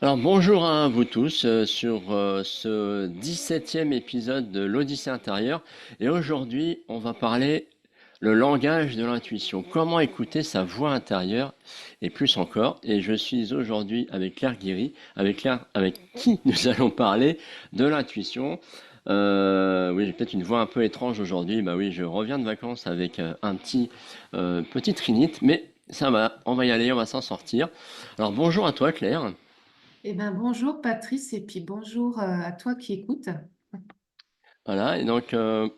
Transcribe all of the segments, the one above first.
Alors bonjour à vous tous sur ce 17e épisode de l'Odyssée intérieure et aujourd'hui on va parler le langage de l'intuition, comment écouter sa voix intérieure et plus encore. Et je suis aujourd'hui avec Claire Guéry, avec Claire avec qui nous allons parler de l'intuition. Oui, j'ai peut-être une voix un peu étrange aujourd'hui. Bah oui, je reviens de vacances avec un petit rhinite, mais ça va, on va y aller, on va s'en sortir. Alors bonjour à toi Claire. Eh ben, bonjour Patrice et puis bonjour à toi qui écoutes. Voilà, et donc, tiens,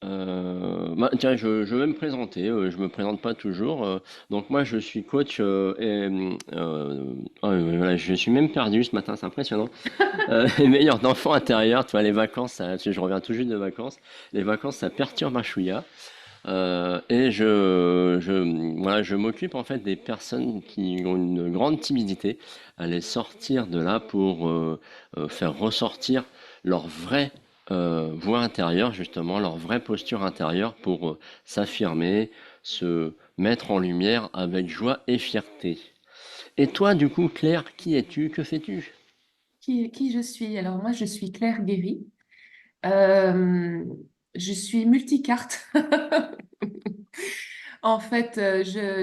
je vais me présenter, je me présente pas toujours. Donc moi, je suis coach voilà, je suis même perdu ce matin, c'est impressionnant. Les meilleurs d'enfants intérieurs, tu vois, les vacances, parce que je reviens tout juste de vacances, les vacances, ça perturbe un chouïa. Et voilà, je m'occupe en fait des personnes qui ont une grande timidité, à les sortir de là pour faire ressortir leur vraie voix intérieure, justement, leur vraie posture intérieure pour s'affirmer, se mettre en lumière avec joie et fierté. Et toi, du coup, Claire, qui es-tu? Que fais-tu? Qui je suis? Alors moi, je suis Claire Guéry. Euh, je suis multicarte. En fait,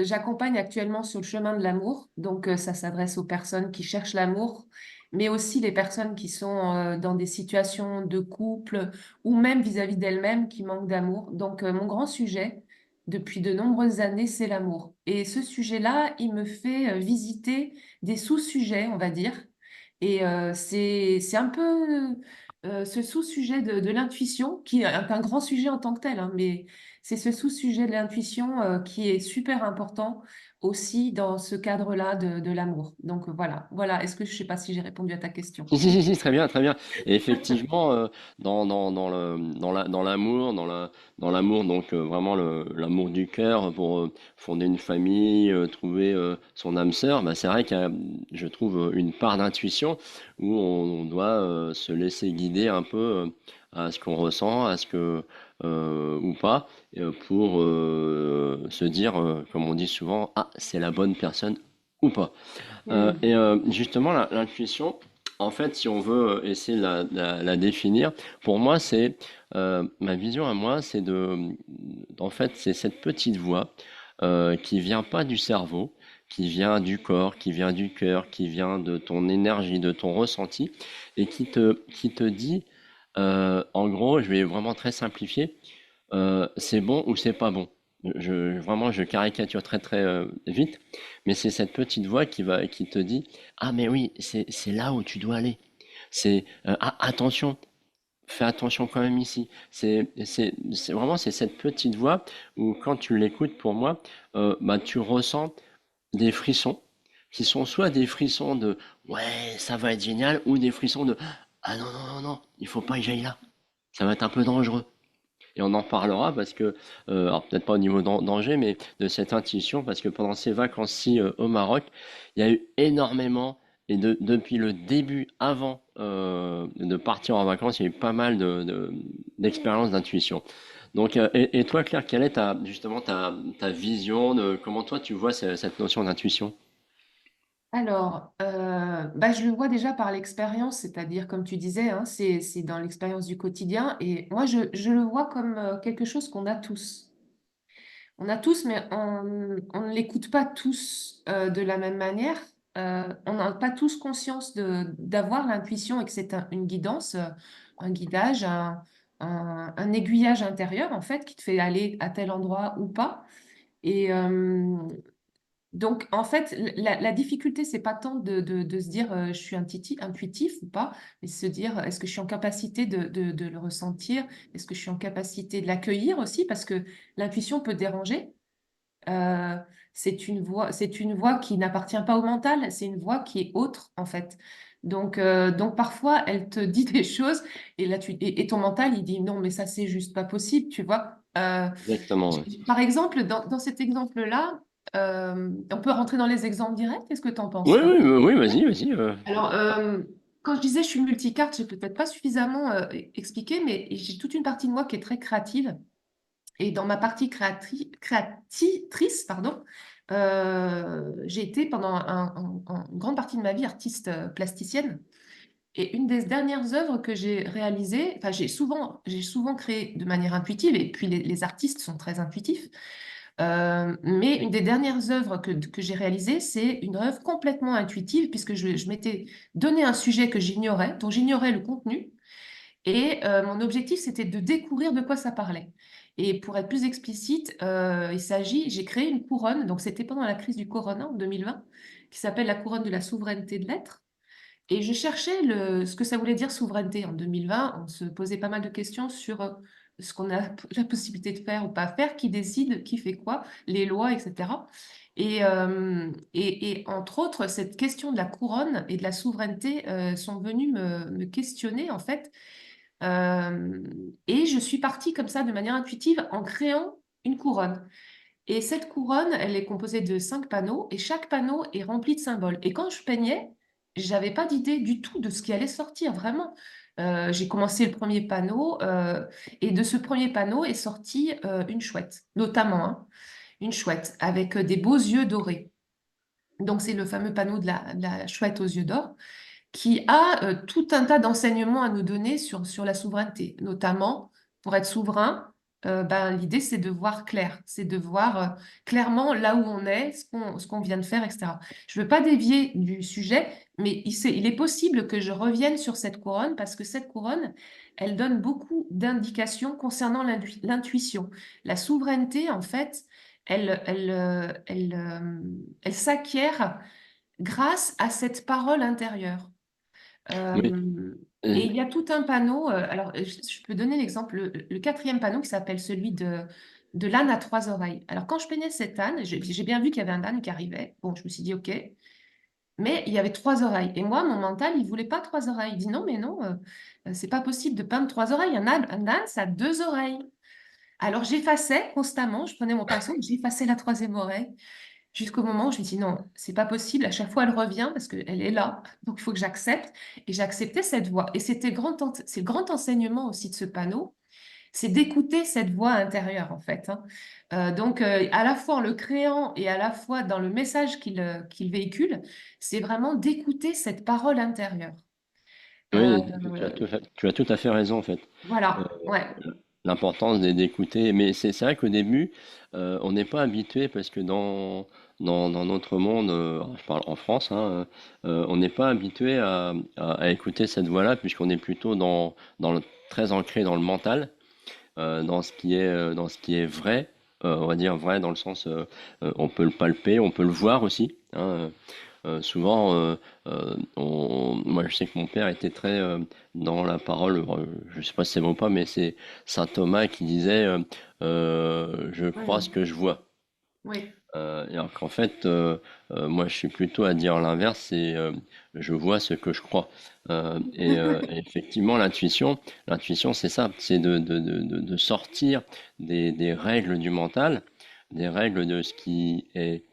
j'accompagne actuellement sur le chemin de l'amour. Donc, ça s'adresse aux personnes qui cherchent l'amour, mais aussi les personnes qui sont dans des situations de couple ou même vis-à-vis d'elles-mêmes qui manquent d'amour. Donc, mon grand sujet depuis de nombreuses années, c'est l'amour. Et ce sujet-là, il me fait visiter des sous-sujets, on va dire. Et c'est un peu ce sous-sujet de l'intuition, qui est un grand sujet en tant que tel, hein, mais c'est ce sous-sujet de l'intuition qui est super important aussi dans ce cadre-là de l'amour. Donc voilà. Est-ce que je sais pas si j'ai répondu à ta question? Si, très bien, très bien. Et effectivement, dans l'amour, donc vraiment l'amour du cœur pour fonder une famille, trouver son âme sœur, bah, c'est vrai qu'il y a, je trouve, une part d'intuition où on doit se laisser guider un peu à ce qu'on ressent, à ce que ou pas, pour se dire, comme on dit souvent, ah, c'est la bonne personne ou pas. Hmm. Justement, l'intuition, en fait, si on veut essayer de la définir, pour moi, c'est ma vision à moi, en fait, c'est cette petite voix qui vient pas du cerveau, qui vient du corps, qui vient du cœur, qui vient de ton énergie, de ton ressenti, et qui te dit, en gros, je vais vraiment très simplifier, c'est bon ou c'est pas bon. Vraiment, je caricature très vite, mais c'est cette petite voix qui te dit, ah mais oui, c'est là où tu dois aller. Ah, attention, fais attention quand même ici. C'est cette petite voix où quand tu l'écoutes, pour moi, bah tu ressens des frissons qui sont soit des frissons de ouais, ça va être génial, ou des frissons de ah non, il faut pas que j'aille là. Ça va être un peu dangereux. Et on en parlera parce que, alors peut-être pas au niveau danger, mais de cette intuition, parce que pendant ces vacances-ci au Maroc, il y a eu énormément, et depuis le début, avant de partir en vacances, il y a eu pas mal d'expériences d'intuition. Donc, et toi, Claire, quelle est justement ta vision de comment toi tu vois cette notion d'intuition? Alors, bah, je le vois déjà par l'expérience, c'est-à-dire, comme tu disais, hein, c'est dans l'expérience du quotidien. Et moi, je le vois comme quelque chose qu'on a tous. On a tous, mais on ne l'écoute pas tous de la même manière. On n'a pas tous conscience d'avoir l'intuition et que c'est une guidance, un guidage, un aiguillage intérieur, en fait, qui te fait aller à tel endroit ou pas. Et, donc, en fait, la difficulté, c'est pas tant de se dire je suis intuitif ou pas, mais se dire est-ce que je suis en capacité de le ressentir? Est-ce que je suis en capacité de l'accueillir aussi? Parce que l'intuition peut déranger. Euh, c'est une voix qui n'appartient pas au mental, c'est une voix qui est autre, en fait. Donc parfois, elle te dit des choses et là, et ton mental, il dit non, mais ça, c'est juste pas possible, tu vois. Exactement, ouais. Par exemple, dans cet exemple-là, on peut rentrer dans les exemples directs. Qu'est-ce que tu en penses? Oui, vas-y. Alors, quand je disais je suis multicarte, j'ai peut-être pas suffisamment expliqué, mais j'ai toute une partie de moi qui est très créative. Et dans ma partie créatrice, pardon, J'ai été pendant une grande partie de ma vie artiste plasticienne. Et une des dernières œuvres que j'ai réalisées, enfin j'ai souvent créé de manière intuitive, et puis les artistes sont très intuitifs. Mais une des dernières œuvres que j'ai réalisées, c'est une œuvre complètement intuitive, puisque je m'étais donné un sujet que j'ignorais, dont j'ignorais le contenu, et mon objectif, c'était de découvrir de quoi ça parlait. Et pour être plus explicite, j'ai créé une couronne, donc c'était pendant la crise du Corona en 2020, qui s'appelle la couronne de la souveraineté de l'être. Et je cherchais ce que ça voulait dire souveraineté. En 2020, on se posait pas mal de questions sur ce qu'on a la possibilité de faire ou pas faire, qui décide, qui fait quoi, les lois, etc. Et entre autres, cette question de la couronne et de la souveraineté sont venues me questionner, en fait. Euh, et je suis partie comme ça, de manière intuitive, en créant une couronne. Et cette couronne, elle est composée de 5 panneaux et chaque panneau est rempli de symboles. Et quand je peignais, j'avais pas d'idée du tout de ce qui allait sortir, vraiment. J'ai commencé le premier panneau et de ce premier panneau est sortie une chouette, notamment une chouette avec des beaux yeux dorés. Donc c'est le fameux panneau de la chouette aux yeux d'or qui a tout un tas d'enseignements à nous donner sur la souveraineté. Notamment, pour être souverain, l'idée, c'est de voir clair, c'est de voir clairement là où on est, ce qu'on vient de faire, etc. Je ne veux pas dévier du sujet, mais il est possible que je revienne sur cette couronne parce que cette couronne, elle donne beaucoup d'indications concernant l'intuition. La souveraineté, en fait, elle s'acquiert grâce à cette parole intérieure. Oui. Euh, et Et- il y a tout un panneau. Alors, je peux donner l'exemple, le quatrième panneau qui s'appelle celui de l'âne à 3 oreilles. Alors, quand je peignais cet âne, j'ai bien vu qu'il y avait un âne qui arrivait. Bon, je me suis dit, OK. Mais il y avait 3 oreilles. Et moi, mon mental, il voulait pas 3 oreilles. Il dit, non, mais non, c'est pas possible de peindre 3 oreilles. Un âne, ça a 2 oreilles. Alors, j'effaçais constamment. Je prenais mon pinceau, j'effaçais la troisième oreille. Jusqu'au moment où je me dis non, c'est pas possible. À chaque fois, elle revient parce qu'elle est là. Donc, il faut que j'accepte. Et j'acceptais cette voix. Et c'est le grand enseignement aussi de ce panneau, c'est d'écouter cette voix intérieure, en fait, hein. À la fois en le créant et à la fois dans le message qu'il véhicule, c'est vraiment d'écouter cette parole intérieure. oui, Euh, tu as tout à fait raison en fait. Euh, voilà, ouais, L'importance d'écouter, mais c'est vrai qu'au début, on n'est pas habitué parce que dans notre monde, je parle en France, hein, on n'est pas habitué à écouter cette voix-là puisqu'on est plutôt très ancré dans le mental, dans ce qui est vrai, on va dire vrai dans le sens, on peut le palper, on peut le voir aussi, hein. Souvent, moi je sais que mon père était très dans la parole, je sais pas si c'est vrai ou pas, mais c'est saint Thomas qui disait je crois ce oui, que je vois. oui, Et alors qu'en fait, moi je suis plutôt à dire l'inverse, c'est je vois ce que je crois. Et effectivement, l'intuition c'est ça, c'est de sortir des règles du mental, des règles de ce qui est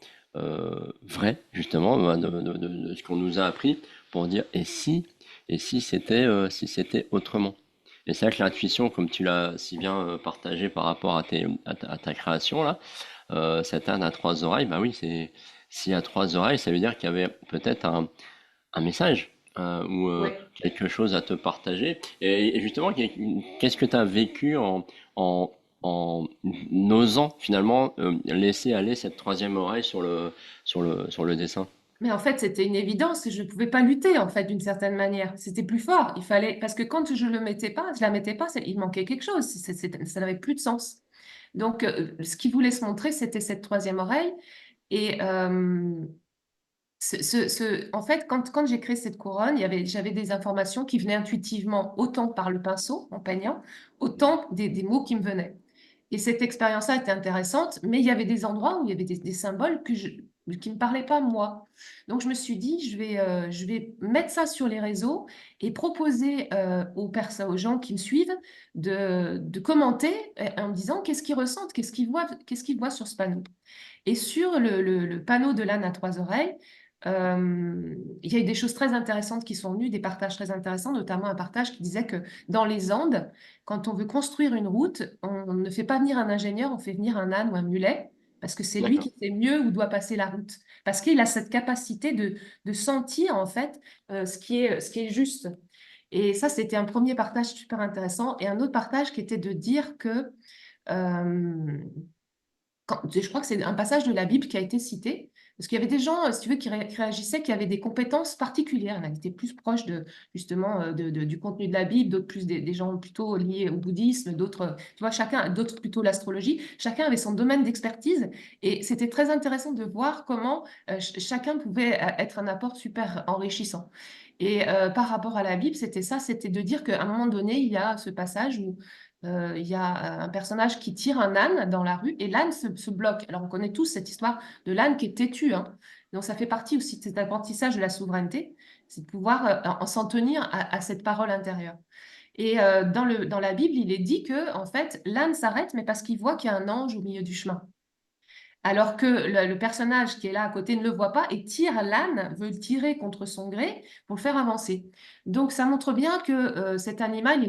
vrai, justement, de ce qu'on nous a appris, pour dire et si c'était autrement. Et c'est vrai que l'intuition, comme tu l'as si bien partagé par rapport à ta création là, cet âne à 3 oreilles, bah oui, s'il y a 3 oreilles, ça veut dire qu'il y avait peut-être un message ou oui. quelque chose à te partager. Et justement, qu'est-ce que tu as vécu en, en osant finalement laisser aller cette troisième oreille sur le dessin? Mais en fait, c'était une évidence. Je ne pouvais pas lutter, en fait, d'une certaine manière. C'était plus fort. Il fallait... Parce que quand je le mettais pas, je la mettais pas, il manquait quelque chose. Ça n'avait plus de sens. Donc, ce qui voulait se montrer, c'était cette troisième oreille. Et en fait, quand j'ai créé cette couronne, j'avais des informations qui venaient intuitivement, autant par le pinceau, en peignant, autant des mots qui me venaient. Et cette expérience-là était intéressante, mais il y avait des endroits où il y avait des symboles qui ne me parlaient pas moi. Donc je me suis dit, je vais mettre ça sur les réseaux et proposer aux gens qui me suivent de commenter en me disant qu'est-ce qu'ils ressentent, qu'est-ce qu'ils voient sur ce panneau. Et sur le panneau de l'âne à 3 oreilles, il y a eu des choses très intéressantes qui sont venues, des partages très intéressants, notamment un partage qui disait que dans les Andes, quand on veut construire une route, on ne fait pas venir un ingénieur, on fait venir un âne ou un mulet, parce que c'est lui D'accord. qui sait mieux où doit passer la route, parce qu'il a cette capacité de sentir en fait ce qui est juste. Et ça, c'était un premier partage super intéressant. Et un autre partage qui était de dire que euh, je crois que c'est un passage de la Bible qui a été cité, parce qu'il y avait des gens, si tu veux, qui réagissaient, qui avaient des compétences particulières. Il y en a qui étaient plus proches de, justement du contenu de la Bible, d'autres plus des gens plutôt liés au bouddhisme, d'autres, tu vois, chacun, d'autres plutôt l'astrologie. Chacun avait son domaine d'expertise, et c'était très intéressant de voir comment chacun pouvait être un apport super enrichissant. Et par rapport à la Bible, c'était ça, c'était de dire qu'à un moment donné, il y a ce passage où il y a un personnage qui tire un âne dans la rue et l'âne se bloque. Alors on connaît tous cette histoire de l'âne qui est têtu, hein. Donc ça fait partie aussi de cet apprentissage de la souveraineté, c'est de pouvoir en s'en tenir à cette parole intérieure. Et dans la Bible, il est dit que en fait l'âne s'arrête, mais parce qu'il voit qu'il y a un ange au milieu du chemin. Alors que le personnage qui est là à côté ne le voit pas et tire l'âne, veut le tirer contre son gré pour le faire avancer. Donc ça montre bien que cet animal,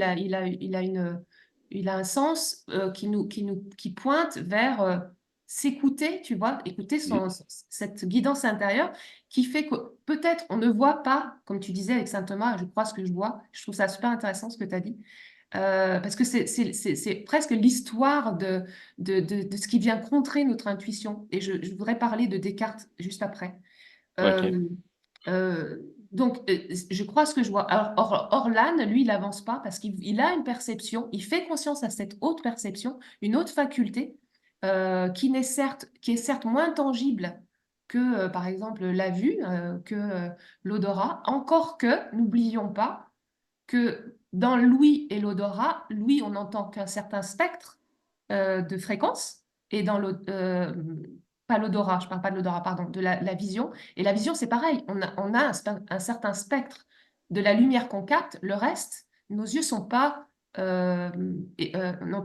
il a un sens qui pointe vers s'écouter, tu vois, écouter Mhm. cette guidance intérieure qui fait que peut-être on ne voit pas, comme tu disais avec saint Thomas, je crois ce que je vois. Je trouve ça super intéressant ce que tu as dit. Parce que c'est presque l'histoire de ce qui vient contrer notre intuition. Et je voudrais parler de Descartes juste après. Ok. Euh, euh, je crois ce que je vois. Alors, Orlan, lui, il n'avance pas parce qu'il a une perception, il fait conscience à cette haute perception, une autre faculté qui est certes moins tangible que, par exemple, la vue, que l'odorat, encore que, n'oublions pas, que dans l'ouïe et l'odorat, l'ouïe, on n'entend qu'un certain spectre de fréquence, et dans pas l'odorat, je parle pas de l'odorat, pardon, de la vision. Et la vision, c'est pareil, on a un certain spectre de la lumière qu'on capte, le reste, nos yeux n'ont pas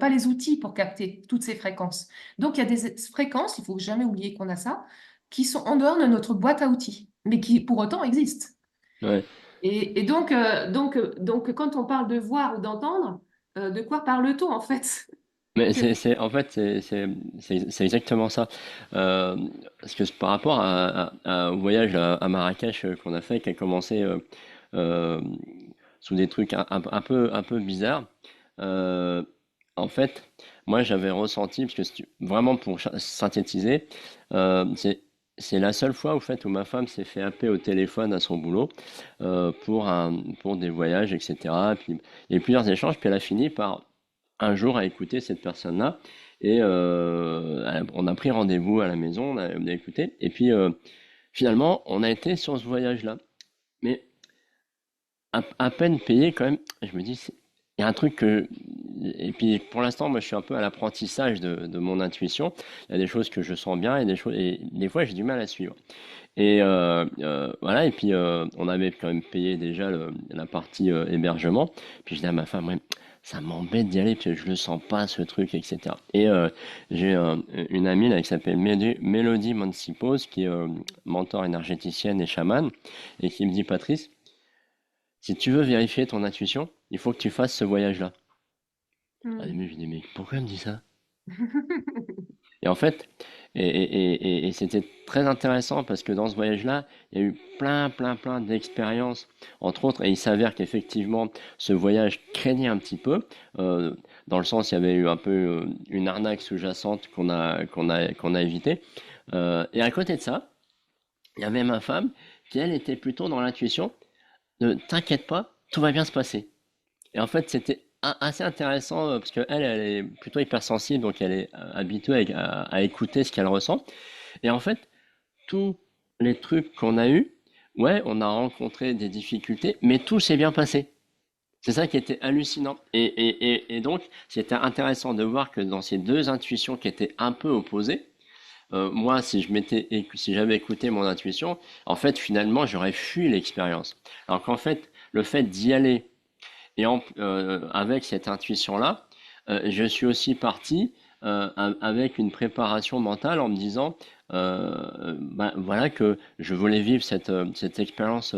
les outils pour capter toutes ces fréquences. Donc, il y a des fréquences, il faut jamais oublier qu'on a ça, qui sont en dehors de notre boîte à outils, mais qui pour autant existent. Ouais. Et donc, quand on parle de voir ou d'entendre, de quoi parle-t-on en fait? Mais Que- en fait, c'est exactement ça. Euh, Parce que par rapport au voyage à Marrakech qu'on a fait, qui a commencé euh, sous des trucs un peu bizarres, euh, en fait, moi j'avais ressenti, parce que vraiment pour synthétiser, c'est la seule fois au fait, où ma femme s'est fait appeler au téléphone à son boulot pour des voyages, etc. Puis, il y a eu plusieurs échanges, puis elle a fini par un jour à écouter cette personne-là. Et on a pris rendez-vous à la maison, on a écouté. Et puis finalement, on a été sur ce voyage-là. Mais à peine payé quand même, je me dis, il y a un truc que... Et puis pour l'instant, moi je suis un peu à l'apprentissage de mon intuition. Il y a des choses que je sens bien et et des fois j'ai du mal à suivre. Et voilà, et puis on avait quand même payé déjà la partie hébergement. Puis je dis à ma femme, ouais, ça m'embête d'y aller parce que je le sens pas ce truc, etc. Et j'ai une amie là qui s'appelle Mélodie Mansipos, qui est mentor énergéticienne et chamane, et qui me dit, Patrice, si tu veux vérifier ton intuition, il faut que tu fasses ce voyage-là. Au Hmm. début, je dis, mais pourquoi elle me dit ça? Et en fait, et c'était très intéressant parce que dans ce voyage-là, il y a eu plein d'expériences, entre autres, et il s'avère qu'effectivement, ce voyage craignait un petit peu, euh, dans le sens, il y avait eu un peu une arnaque sous-jacente qu'on a évité. Et à côté de ça, il y avait ma femme qui, elle, était plutôt dans l'intuition, ne t'inquiète pas, tout va bien se passer. Et en fait, c'était assez intéressant parce qu'elle, elle est plutôt hypersensible, donc elle est habituée à écouter ce qu'elle ressent. Et en fait, tous les trucs qu'on a eus, ouais, on a rencontré des difficultés, mais tout s'est bien passé. C'est ça qui était hallucinant. Et donc, c'était intéressant de voir que dans ces deux intuitions qui étaient un peu opposées, moi, si j'avais écouté mon intuition, en fait, finalement, j'aurais fui l'expérience. Alors qu'en fait, le fait d'y aller avec cette intuition-là, je suis aussi parti avec une préparation mentale en me disant, ben, voilà que je voulais vivre cette expérience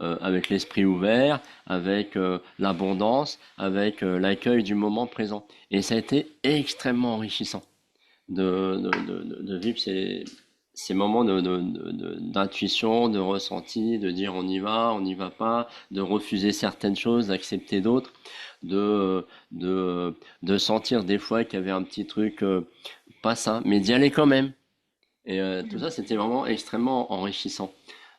avec l'esprit ouvert, avec l'abondance, avec l'accueil du moment présent. Et ça a été extrêmement enrichissant. de vivre ces moments d'intuition, de ressenti, de dire on n'y va pas, de refuser certaines choses, d'accepter d'autres, de sentir des fois qu'il y avait un petit truc pas sain, mais d'y aller quand même. Et tout ça, c'était vraiment extrêmement enrichissant.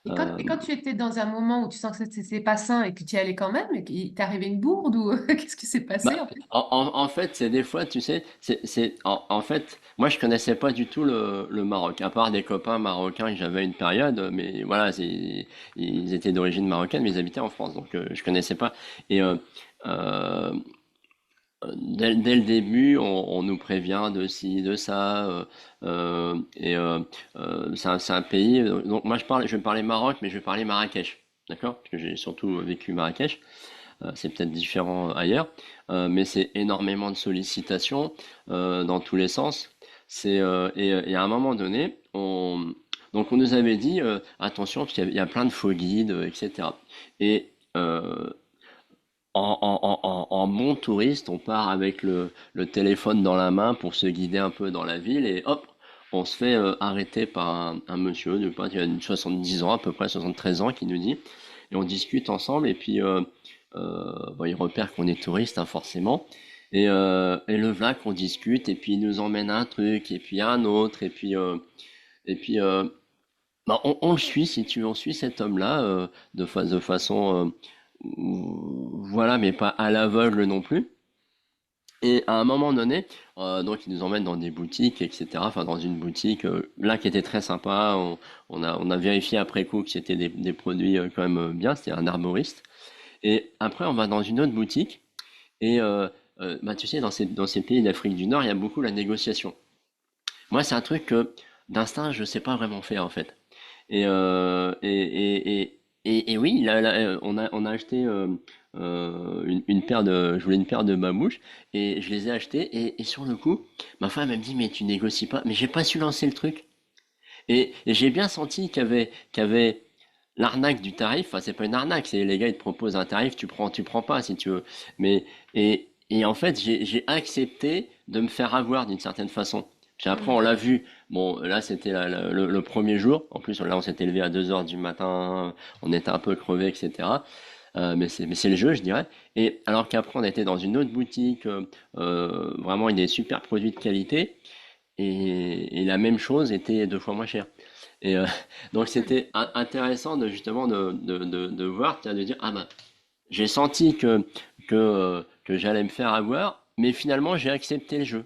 Euh, Et quand tu étais dans un moment où tu sens que c'était pas sain et que tu y allais quand même, et qu'il t'est arrivé une bourde ou qu'est-ce qui s'est passé Bah, en fait? en fait, c'est des fois, tu sais, en fait, moi, je connaissais pas du tout le Maroc, à part des copains marocains que j'avais à une période, mais voilà, ils étaient d'origine marocaine, mais ils habitaient en France, donc je connaissais pas. Et euh, dès le début, on nous prévient de ci, de ça, et c'est un pays. Donc moi, je vais parler Maroc, mais je vais parler Marrakech, d'accord? Parce que j'ai surtout vécu Marrakech. C'est peut-être différent ailleurs, mais c'est énormément de sollicitations dans tous les sens. Et à un moment donné, donc on nous avait dit attention parce qu'il y a plein de faux guides, etc. Et en bon touriste, on part avec le téléphone dans la main pour se guider un peu dans la ville et hop, on se fait arrêter par un monsieur, je sais pas, qui a 70 ans à peu près, 73 ans, qui nous dit, et on discute ensemble et puis bon, il repère qu'on est touriste hein, forcément. Et le voilà qu'on discute et puis il nous emmène à un truc et puis à un autre et puis bah, on le suit si tu veux, on suit cet homme-là de façon voilà, mais pas à l'aveugle non plus. Et à un moment donné, donc ils nous emmènent dans des boutiques, etc. Enfin, dans une boutique là qui était très sympa. On a vérifié après coup que c'était des produits quand même bien. C'était un arboriste. Et après, on va dans une autre boutique. Et bah, tu sais, dans ces pays d'Afrique du Nord, il y a beaucoup la négociation. Moi, c'est un truc que d'instinct, je sais pas vraiment faire en fait. Et, et oui, on a acheté une paire je voulais une paire de babouches et je les ai achetés et sur le coup, ma femme elle me dit mais tu négocies pas, mais j'ai pas su lancer le truc. Et j'ai bien senti qu'il y avait l'arnaque du tarif. Enfin, c'est pas une arnaque, c'est les gars ils te proposent un tarif, tu prends pas si tu veux. Mais et en fait j'ai accepté de me faire avoir d'une certaine façon. Puis après on Mhm. l'a vu. Bon là c'était le premier jour. En plus là on s'était levé à 2 heures du matin, on était un peu crevé etc. Mais c'est le jeu je dirais. Et alors qu'après on était dans une autre boutique, vraiment il y a des super produits de qualité et la même chose était 2 fois moins chère. Et donc c'était intéressant de justement de voir, tiens, de dire ah ben j'ai senti que j'allais me faire avoir, mais finalement j'ai accepté le jeu,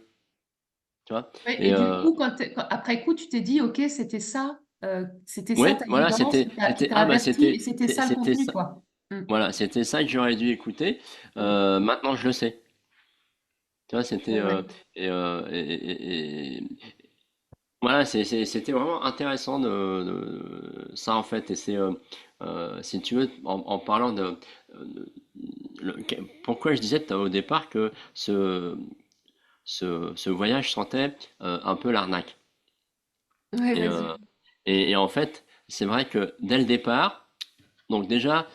tu vois. Et Et du coup, après coup, tu t'es dit, ok, c'était ça ouais, ta voilà, guidance c'était qui t'a ah bah averti et c'était ça le c'était contenu, ça, quoi. Mm. voilà, c'était ça que j'aurais dû écouter. Mm. Maintenant je le sais, tu vois, c'était Ouais, ouais. voilà, c'était vraiment intéressant ça en fait. Et c'est, si tu veux, en parlant pourquoi je disais au départ que ce voyage sentait un peu l'arnaque. Ouais, Et, vas-y. et en fait, c'est vrai que dès le départ, donc déjà,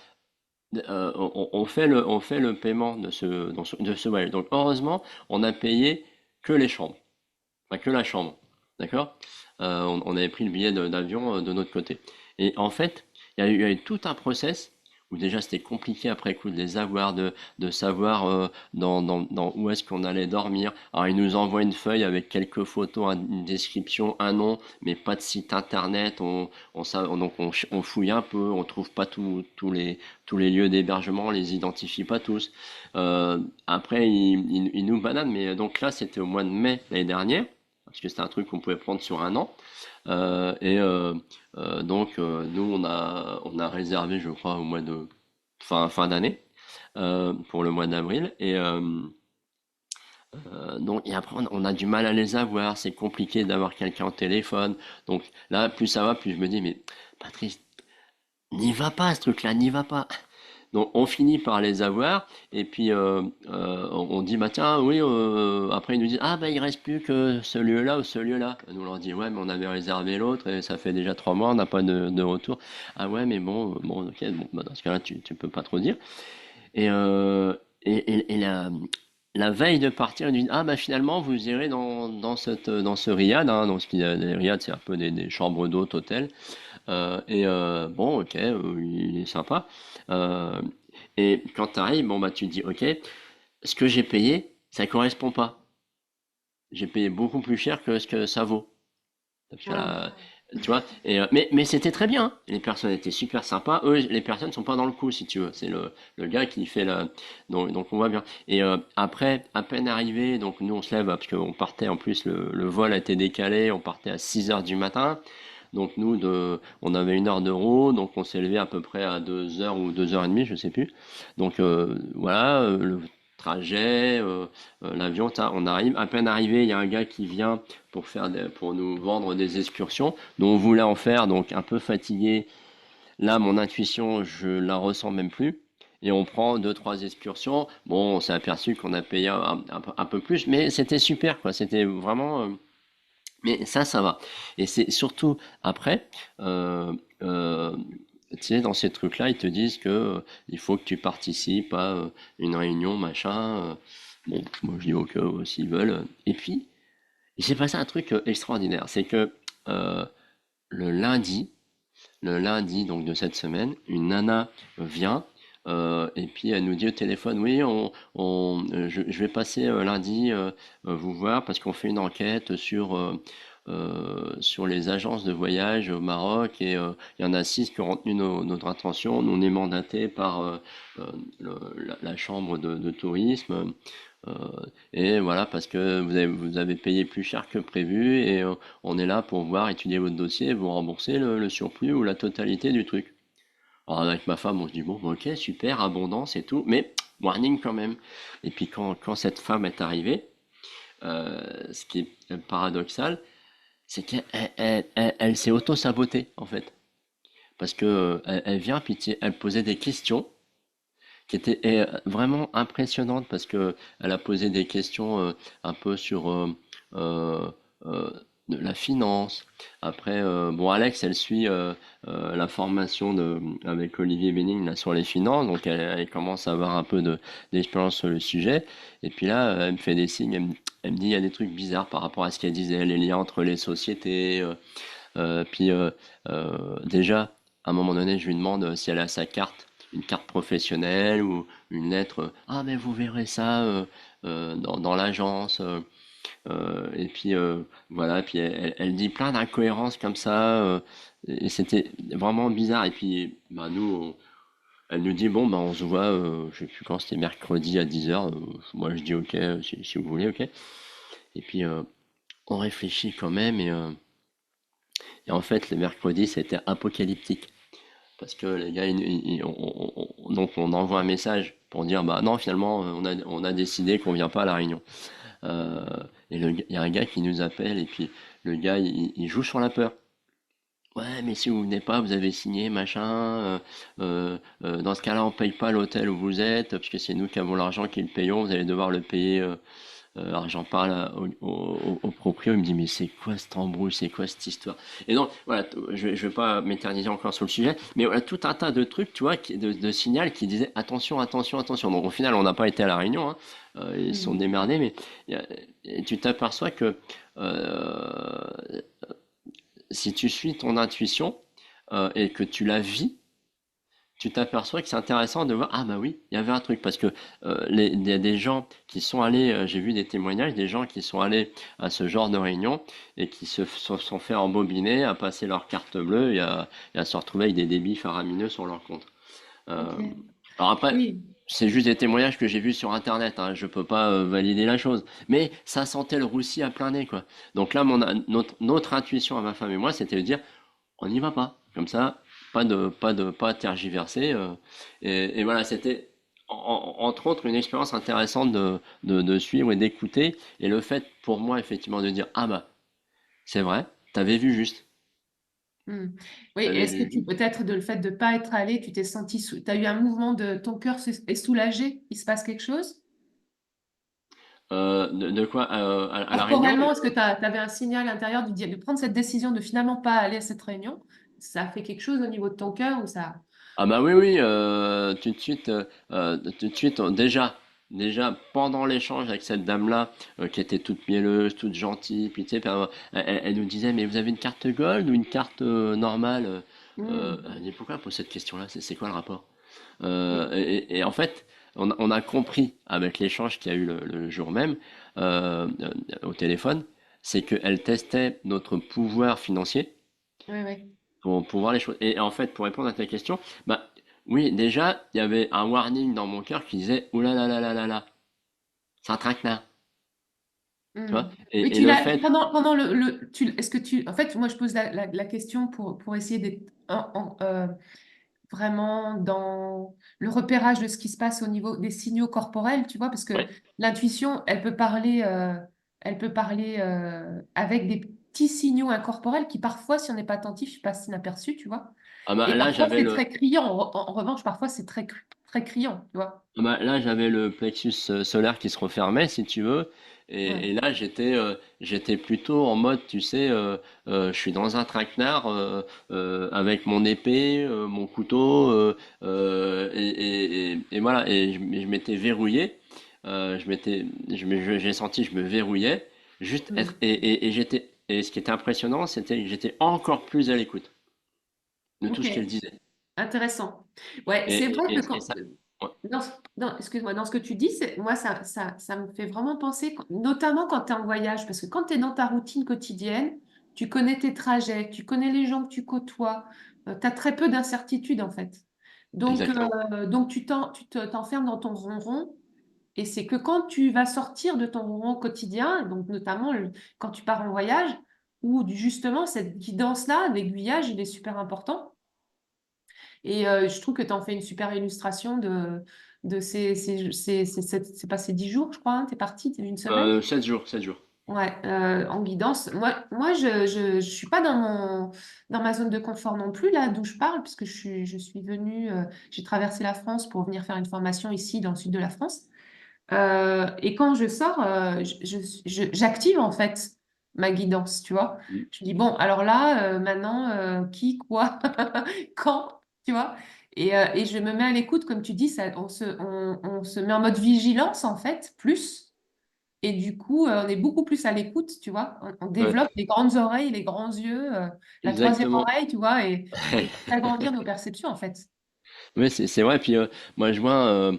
on fait le paiement de ce voyage. Donc heureusement, on a payé que les chambres. Enfin, que la chambre, d'accord? On avait pris le billet d'avion de notre côté. Et en fait, il y a eu tout un process où déjà c'était compliqué après coup de les avoir, de savoir dans où est-ce qu'on allait dormir. Alors ils nous envoient une feuille avec quelques photos, une description, un nom, mais pas de site internet. Donc on fouille un peu, on trouve pas tous les lieux d'hébergement, on les identifie pas tous. Après ils nous bananent, mais donc là c'était au mois de mai l'année dernière parce que c'était un truc qu'on pouvait prendre sur un an. Donc, nous, on a réservé, je crois, au mois de fin d'année, pour le mois d'avril. Donc, et après, on a du mal à les avoir. C'est compliqué d'avoir quelqu'un au téléphone. Donc, là, plus ça va, plus je me dis, mais Patrice, n'y va pas, ce truc-là, n'y va pas. Donc on finit par les avoir et puis on dit bah tiens oui après ils nous disent ah bah il reste plus que ce lieu-là ou ce lieu-là. Nous on leur dit ouais mais on avait réservé l'autre et ça fait déjà 3 mois on n'a pas de retour. Ah ouais mais bon ok bon bah, dans ce cas-là tu peux pas trop dire et et là la veille de partir, ils disent, ah bah finalement vous irez dans ce riad, hein, donc les riads c'est un peu des chambres d'hôtes, hôtels. Bon, ok, il est sympa. Euh, et quand tu arrives, bon bah tu te dis, ok, ce que j'ai payé, ça correspond pas. J'ai payé beaucoup plus cher que ce que ça vaut. Parce que Ah, tu vois, mais c'était très bien, hein. Les personnes étaient super sympas. Eux, les personnes sont pas dans le coup, si tu veux. C'est le gars qui fait la. Donc on voit bien. Après, à peine arrivé, donc nous on se lève, parce qu'on partait, en plus, le vol a été décalé, on partait à 6 heures du matin. Donc on avait 1 heure de route, donc on s'est levé à peu près à 2 heures ou 2 heures et demie, je sais plus. Donc voilà, le trajet, l'avion, on arrive. À peine arrivé, il y a un gars qui vient pour nous vendre des excursions, dont on voulait en faire, donc un peu fatigué. Là, mon intuition, je la ressens même plus. Et on prend deux, trois excursions. Bon, on s'est aperçu qu'on a payé un peu plus, mais c'était super, quoi. C'était vraiment. Mais ça va. Et c'est surtout après, euh, euh, tu sais, dans ces trucs-là, ils te disent que il faut que tu participes à une réunion, machin. Bon, moi je dis ok, s'ils veulent. Et puis, il s'est passé un truc extraordinaire. C'est que euh, le lundi, le lundi donc de cette semaine, une nana vient. Et puis elle nous dit au téléphone, oui, je vais passer lundi vous voir parce qu'on fait une enquête sur les agences de voyage au Maroc et il y en a 6 qui ont retenu notre attention. Nous, on est mandaté par euh, la chambre de tourisme. Et voilà, parce que vous avez payé plus cher que prévu et on est là pour voir, étudier votre dossier et vous rembourser le surplus ou la totalité du truc. Alors avec ma femme, on se dit, bon, ok, super, abondance et tout, mais warning quand même. Et puis quand cette femme est arrivée, ce qui est paradoxal, c'est qu'elle s'est auto-sabotée, en fait. Parce que elle vient, puis elle posait des questions qui étaient vraiment impressionnantes, parce que elle a posé des questions un peu sur euh, euh, de la finance. Après, bon, Alex, elle suit la formation avec Olivier Bénigne là, sur les finances, donc elle commence à avoir un peu d'expérience sur le sujet. Et puis là, elle me fait des signes, elle me dit il y a des trucs bizarres par rapport à ce qu'elle disait, les liens entre les sociétés. Puis déjà, à un moment donné, je lui demande si elle a sa carte, une carte professionnelle ou une lettre. Ah, mais vous verrez ça dans l'agence. Et puis voilà, puis elle dit plein d'incohérences comme ça. Et c'était vraiment bizarre. Et puis bah, elle nous dit, bon, bah, on se voit, je sais plus quand, c'était mercredi à 10 heures. Moi, je dis ok, si vous voulez, ok. Et puis on réfléchit quand même. Et en fait, le mercredi, c'était apocalyptique. Parce que les gars, donc on envoie un message pour dire, bah non, finalement, on a décidé qu'on vient pas à la réunion. Euh, il y a un gars qui nous appelle, et puis le gars, il joue sur la peur. Ouais, mais si vous venez pas, vous avez signé, machin. Dans ce cas-là, on paye pas l'hôtel où vous êtes, parce que c'est nous qui avons l'argent, qui le payons. Vous allez devoir le payer. Alors j'en parle au proprio, il me dit mais c'est quoi cette embrouille, c'est quoi cette histoire? Et donc voilà, je vais pas m'éterniser encore sur le sujet, mais voilà tout un tas de trucs, tu vois, de signal qui disaient attention, attention, attention. Donc au final, on n'a pas été à la réunion, hein. Ils se sont hmm. démerdés, mais et tu t'aperçois que euh, si tu suis ton intuition et que tu la vis, tu t'aperçois que c'est intéressant de voir, ah bah oui, il y avait un truc, parce que il y a des gens qui sont allés, j'ai vu des témoignages, des gens qui sont allés à ce genre de réunion et qui sont fait embobiner, à passer leur carte bleue et à se retrouver avec des débits faramineux sur leur compte. Euh, Ok. alors après, Oui. c'est juste des témoignages que j'ai vus sur Internet, hein, je peux pas valider la chose, mais ça sentait le roussi à plein nez, quoi. Donc là, notre intuition à ma femme et moi, c'était de dire, on n'y va pas. Comme ça, pas tergiverser. Et voilà, c'était entre autres une expérience intéressante de suivre et d'écouter. Et le fait pour moi, effectivement, de dire, ah bah, c'est vrai, t'avais vu juste. Hmm. Oui, T'avais est-ce que vu tu, juste. peut-être de le fait de ne pas être allé, tu t'es senti, tu as eu un mouvement de ton cœur est soulagé? Il se passe quelque chose? De quoi à la réunion? Corporellement, est-ce que tu avais un signal intérieur de prendre cette décision de finalement pas aller à cette réunion? Ça a fait quelque chose au niveau de ton cœur ou ça? Ah bah oui, oui, tout de suite, déjà. déjà pendant l'échange avec cette dame-là, qui était toute mielleuse, toute gentille, puis tu sais, puis, elle nous disait, mais vous avez une carte Gold ou une carte normale? Hmm. Elle dit, pourquoi elle pose cette question-là? C'est quoi le rapport? Et- Et en fait, on a compris avec l'échange qu'il y a eu le jour même au téléphone, c'est qu'elle testait notre pouvoir financier ouais, ouais. pour voir les choses. Et en fait, pour répondre à ta question, bah oui, déjà, il y avait un warning dans mon cœur qui disait, ouh là là là là là là, c'est un traquenard, tu vois? Hmm. Mais Et tu le l'as fait, pendant est-ce que tu en fait moi je pose la question pour essayer d'être vraiment dans le repérage de ce qui se passe au niveau des signaux corporels, tu vois, parce que ouais. l'intuition, elle peut parler avec des petits signaux incorporels qui parfois, si on n'est pas attentif, passent inaperçus, tu vois. Ah bah Et là, parfois, j'avais c'est le, très criant. En revanche, parfois, c'est très criant, tu vois. Ah bah, là, j'avais le plexus solaire qui se refermait, si tu veux. Ouais. Et là, j'étais plutôt en mode, tu sais, je suis dans un traquenard avec mon épée, mon couteau, et voilà. Et je m'étais verrouillé. J'ai senti, je me verrouillais. Juste être, Mm. et j'étais, et ce qui était impressionnant, c'était que j'étais encore plus à l'écoute de tout Ok, ce qu'elle disait. intéressant. Ouais, c'est vrai que Et ça, ouais, dans, excuse-moi, dans ce que tu dis, moi, ça me fait vraiment penser, notamment quand tu es en voyage, parce que quand tu es dans ta routine quotidienne, tu connais tes trajets, tu connais les gens que tu côtoies, tu as très peu d'incertitudes, en fait. exactement. Donc t'enfermes dans ton ronron, et c'est que quand tu vas sortir de ton ronron quotidien, donc notamment quand tu pars en voyage, où justement cette guidance-là, l'aiguillage, il est super important. Et je trouve que tu en fais une super illustration de c'est pas ces 10 jours, je crois, hein, t'es parti, t'es une semaine? 7 jours, 7 jours. Ouais, en guidance. Moi je suis pas dans ma zone de confort non plus, là d'où je parle, puisque je suis venue, j'ai traversé la France pour venir faire une formation ici dans le sud de la France. Et quand je sors, j'active en fait ma guidance, tu vois. Je dis, bon, alors là, maintenant, qui, quoi, quand, tu vois. Et je me mets à l'écoute, comme tu dis, on se met en mode vigilance en fait, plus. Et du coup, on est beaucoup plus à l'écoute, tu vois. On Ouais, développe les grandes oreilles, les grands yeux, la troisième exactement. oreille, tu vois, et on fait agrandir nos perceptions en fait. Oui, c'est vrai. Puis moi, je vois,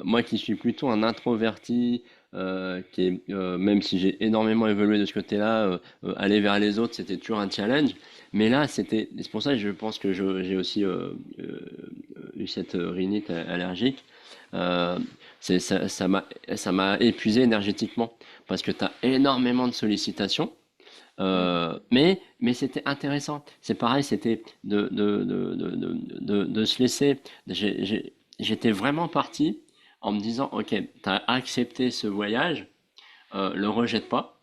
moi qui suis plutôt un introverti, même si j'ai énormément évolué de ce côté-là, aller vers les autres, c'était toujours un challenge. Mais là, c'est pour ça que je pense que j'ai aussi eu cette rhinite allergique. Euh, ça m'a épuisé énergétiquement parce que tu as énormément de sollicitations. Mm. Mais c'était intéressant. C'est pareil, c'était de se laisser. J'étais vraiment parti en me disant, ok, tu as accepté ce voyage, le rejette pas.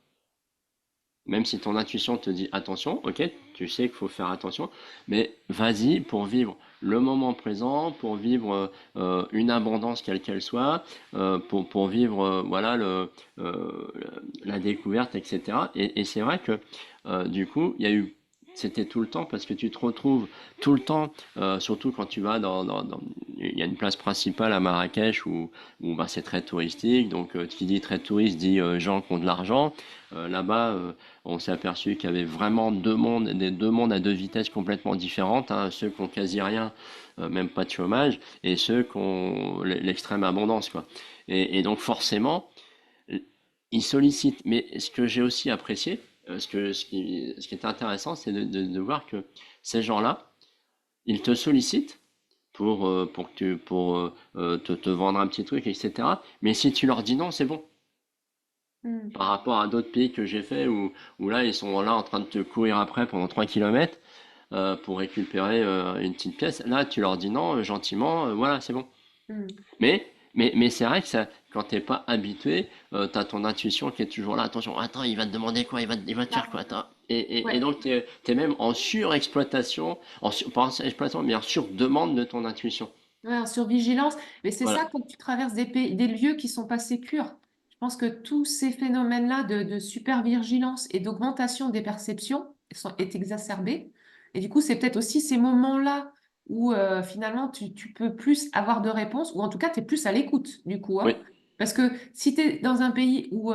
Même si ton intuition te dit attention, ok, tu sais qu'il faut faire attention, mais vas-y pour vivre le moment présent, pour vivre une abondance quelle qu'elle soit, pour vivre voilà euh, la découverte, etc. Et c'est vrai que du coup, c'était tout le temps parce que tu te retrouves tout le temps, surtout quand tu vas il y a une place principale à Marrakech où bah, c'est très touristique, donc qui dit très touriste dit gens qui ont de l'argent. Là-bas, on s'est aperçu qu'il y avait vraiment deux mondes à deux vitesses complètement différentes, hein, ceux qui ont quasi rien, même pas de chômage, et ceux qui ont l'extrême abondance, quoi. Et donc forcément, ils sollicitent. Mais ce que j'ai aussi apprécié, ce qui est intéressant, c'est de voir que ces gens-là, ils te sollicitent pour te vendre un petit truc, etc. Mais si tu leur dis non, c'est bon. Mm. Par rapport à d'autres pays que j'ai fait où là, ils sont là en train de te courir après pendant 3 kilomètres pour récupérer une petite pièce. Là, tu leur dis non, gentiment, voilà, c'est bon. Mm. Mais c'est vrai que ça, quand t'es pas habitué, t'as ton intuition qui est toujours là. Attention, attends, il va te demander quoi, il va te faire Ah, quoi, attends. Et ouais. donc, t'es même en surexploitation, pas en exploitation, mais en surdemande de ton intuition. Ouais, en survigilance. Mais c'est Voilà. ça quand tu traverses des lieux qui sont pas sécures. Je pense que tous ces phénomènes-là de supervigilance et d'augmentation des perceptions est exacerbés. Et du coup, c'est peut-être aussi ces moments-là. où finalement tu peux plus avoir de réponses, ou en tout cas tu es plus à l'écoute du coup, Oui, hein. Parce que si tu es dans un pays où,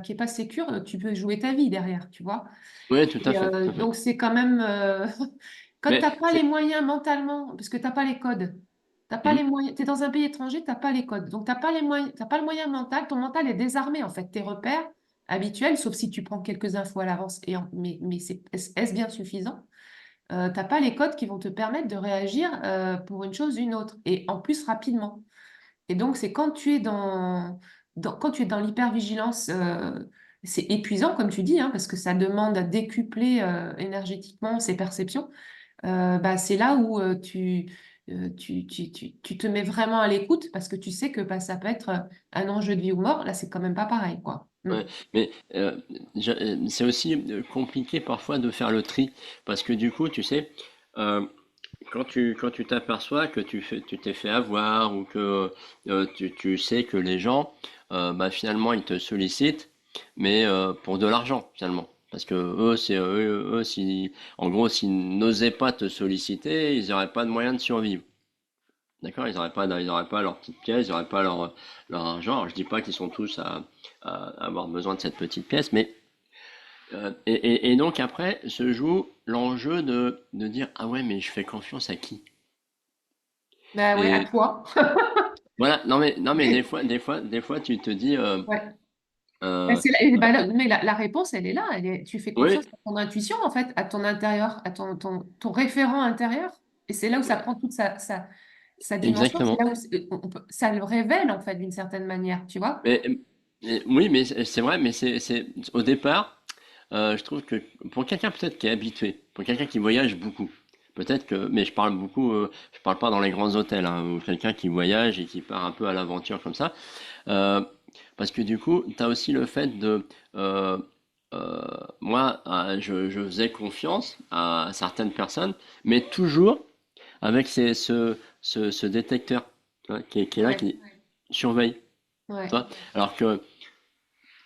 qui est pas sécure, tu peux jouer ta vie derrière, tu vois. oui, tout à Et, fait, tout à fait. donc c'est quand même, quand Mais t'as pas c'est, les moyens mentalement, parce que t'as pas les codes, t'as pas hmm, les moyens, t'es dans un pays étranger, t'as pas les codes, donc t'as pas les moyens, t'as pas le moyen mental, ton mental est désarmé en fait, tes repères habituels, sauf si tu prends quelques infos à l'avance, mais est-ce bien suffisant? T'as pas les codes qui vont te permettre de réagir pour une chose ou une autre, et en plus rapidement. Et donc, c'est quand tu es quand tu es dans l'hypervigilance, c'est épuisant, comme tu dis, hein, parce que ça demande à décupler énergétiquement ses perceptions. Bah, c'est là où tu te mets vraiment à l'écoute parce que tu sais que bah, ça peut être un enjeu de vie ou mort. Là, c'est quand même pas pareil, quoi. Mm. ouais, mais c'est aussi compliqué parfois de faire le tri parce que du coup, tu sais, euh, quand tu t'aperçois que tu t'es fait avoir ou que tu sais que les gens, bah, finalement, ils te sollicitent, mais pour de l'argent, finalement. Parce que eux, si, en gros, s'ils n'osaient pas te solliciter, ils n'auraient pas de moyen de survivre. D'accord? Ils auraient pas leur petite pièce, ils auraient pas leur argent. Alors, je dis pas qu'ils sont tous à avoir besoin de cette petite pièce, mais et donc après se joue l'enjeu de dire ah ouais mais je fais confiance à qui? Bah ouais, à Et toi. voilà, non mais des fois tu te dis Ouais. Bah, euh, bah, mais la réponse, elle est là. Tu fais oui, confiance à ton intuition, en fait, à ton intérieur, à ton référent intérieur. Et c'est là où ça prend toute sa dimension. C'est exactement. là où ça le révèle, en fait, d'une certaine manière, tu vois. Mais, oui, mais c'est vrai, mais c'est au départ, je trouve que pour quelqu'un peut-être qui est habitué, pour quelqu'un qui voyage beaucoup, peut-être que, mais je parle beaucoup, je parle pas dans les grands hôtels, hein, ou quelqu'un qui voyage et qui part un peu à l'aventure comme ça. Euh, Parce que du coup, tu as aussi le fait de... euh, moi, je faisais confiance à certaines personnes, mais toujours avec ce détecteur, tu vois, qui est là, Ouais, qui surveille. Tu ouais. vois. Alors que,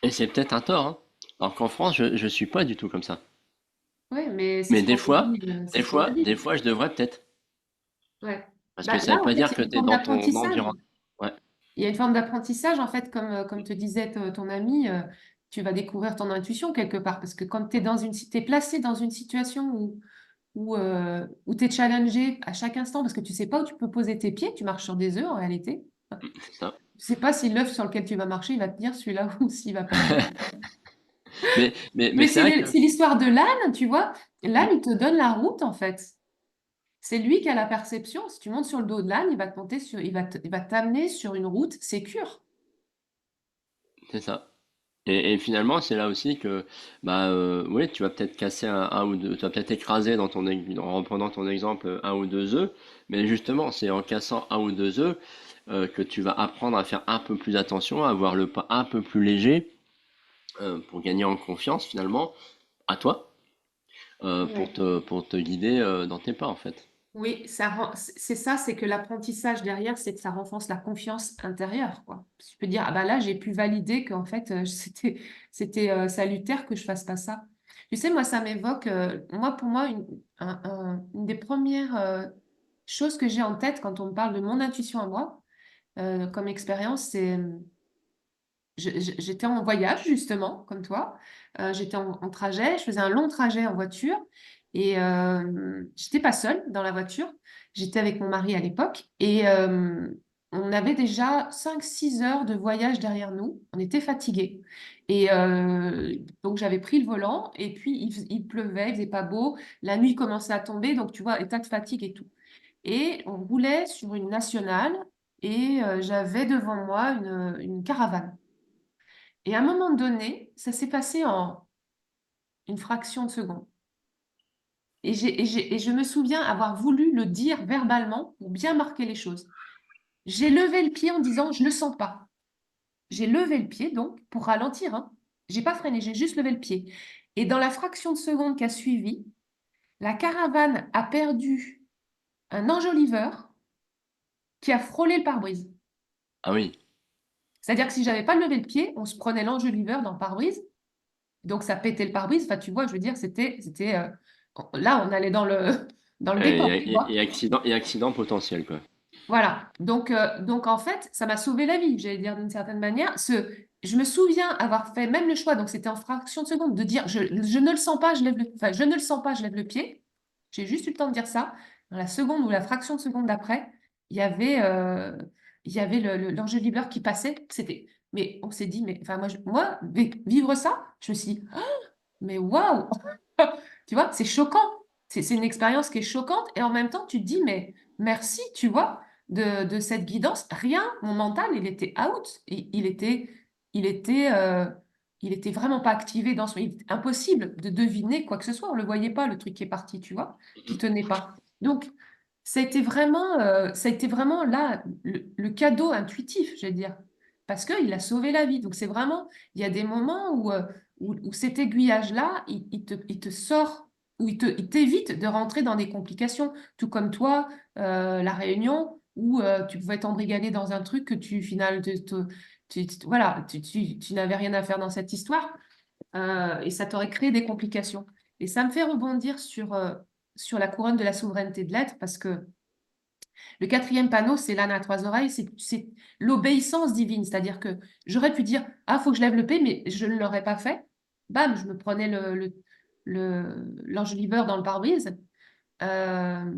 et c'est peut-être un tort, hein, alors qu'en France, je suis pas du tout comme ça. Ouais, mais c'est Mais ce qu'on te dit. C'est ce qu'on te des dit. fois, je devrais peut-être. Ouais. Parce que Bah, ça là, veut en pas fait, dire il y que a une tu es forme dans ton d'apprentissage. environnement. Ouais, Il y a une forme d'apprentissage, en fait, comme te disait ton ami, tu vas découvrir ton intuition quelque part. Parce que quand tu es t'es placé dans une situation où tu es challengé à chaque instant, parce que tu sais pas où tu peux poser tes pieds, tu marches sur des œufs en réalité. c'est ça. Tu sais pas si l'œuf sur lequel tu vas marcher, il va tenir celui-là ou s'il va pas tenir. Mais Mais c'est vrai que... c'est l'histoire de l'âne, tu vois. L'âne, il te donne la route, en fait. C'est lui qui a la perception. Si tu montes sur le dos de l'âne, il va te monter il va t'amener sur une route sécure. C'est ça. Et finalement, c'est là aussi que, bah, oui, tu vas peut-être casser un ou deux, tu vas peut-être écraser en reprenant ton exemple, un ou deux œufs, mais justement, c'est en cassant un ou deux œufs que tu vas apprendre à faire un peu plus attention, à avoir le pas un peu plus léger pour gagner en confiance finalement à toi, Ouais. pour te guider dans tes pas en fait. Oui, c'est ça, c'est que l'apprentissage derrière, c'est que ça renforce la confiance intérieure, quoi. Tu peux dire, ah bah là, j'ai pu valider qu'en fait, c'était salutaire que je fasse pas ça. Tu sais, moi, ça m'évoque, pour moi, une des premières choses que j'ai en tête quand on me parle de mon intuition à moi, comme expérience, c'est j'étais en voyage, justement, comme toi. J'étais en trajet, je faisais un long trajet en voiture et j'étais pas seule dans la voiture. J'étais avec mon mari à l'époque et on avait déjà 5 6 heures de voyage derrière nous. On était fatigués. Et donc j'avais pris le volant et puis il pleuvait, il faisait pas beau. La nuit commençait à tomber, donc tu vois, état de fatigue et tout. Et on roulait sur une nationale et j'avais devant moi une caravane. Et à un moment donné, ça s'est passé en une fraction de seconde. Et je me souviens avoir voulu le dire verbalement pour bien marquer les choses. J'ai levé le pied en disant, je ne le sens pas. J'ai levé le pied donc pour ralentir, hein. J'ai pas freiné, j'ai juste levé le pied. Et dans la fraction de seconde qui a suivi, la caravane a perdu un enjoliveur qui a frôlé le pare-brise. Ah oui, C'est-à-dire que si j'avais pas levé le pied, on se prenait l'enjoliveur dans le pare-brise. Donc ça pétait le pare-brise. Enfin, tu vois, je veux dire, là, on allait dans le décor, tu vois. Et accident potentiel, quoi. Voilà. Donc en fait, ça m'a sauvé la vie, j'allais dire d'une certaine manière. Je me souviens avoir fait même le choix, donc c'était en fraction de seconde, de dire je ne le sens pas, je lève enfin, je ne le sens pas, je lève le pied. J'ai juste eu le temps de dire ça. Dans la seconde ou la fraction de seconde d'après, il y avait, euh, il y avait l'enjoliveur qui passait. Mais on s'est dit, mais enfin moi, vivre ça, je me suis dit, mais waouh! Tu vois, c'est choquant. C'est une expérience qui est choquante et en même temps, tu te dis, mais merci, tu vois, de cette guidance. Rien, mon mental, il était out. Il était, il était vraiment pas activé dans son. Il était impossible de deviner quoi que ce soit. On le voyait pas, le truc qui est parti, tu vois, qui tenait pas. Donc, ça a été vraiment là le cadeau intuitif, je vais dire, parce qu'il a sauvé la vie. Donc, c'est vraiment, il y a des moments où cet aiguillage-là, il te sort, ou il t'évite de rentrer dans des complications, tout comme toi, la réunion, où tu pouvais t'embrigader dans un truc que tu, final, voilà, tu n'avais rien à faire dans cette histoire, et ça t'aurait créé des complications. Et ça me fait rebondir sur la couronne de la souveraineté de l'être, parce que le quatrième panneau, c'est l'âne à trois oreilles, c'est l'obéissance divine. C'est-à-dire que j'aurais pu dire, ah, faut que je lève le pied, mais je ne l'aurais pas fait. Bam, je me prenais l'enjoliveur dans le pare-brise. Euh,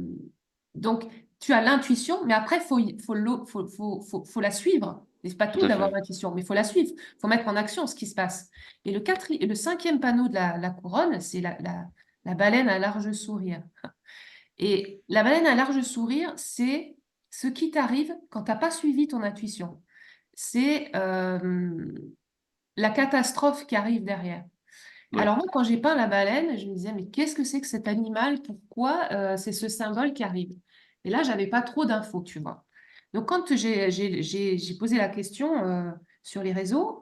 donc, tu as l'intuition, mais après, faut la suivre. C'est pas tout Tout à d'avoir fait. l'intuition, mais il faut la suivre. Il faut mettre en action ce qui se passe. Et le cinquième panneau de la couronne, c'est la baleine à large sourire. Et la baleine à large sourire, c'est ce qui t'arrive quand tu n'as pas suivi ton intuition. C'est la catastrophe qui arrive derrière. Ouais. Alors moi, quand j'ai peint la baleine, je me disais, mais qu'est-ce que c'est que cet animal? Pourquoi c'est ce symbole qui arrive? Et là, j'avais pas trop d'infos, tu vois. Donc quand j'ai posé la question sur les réseaux,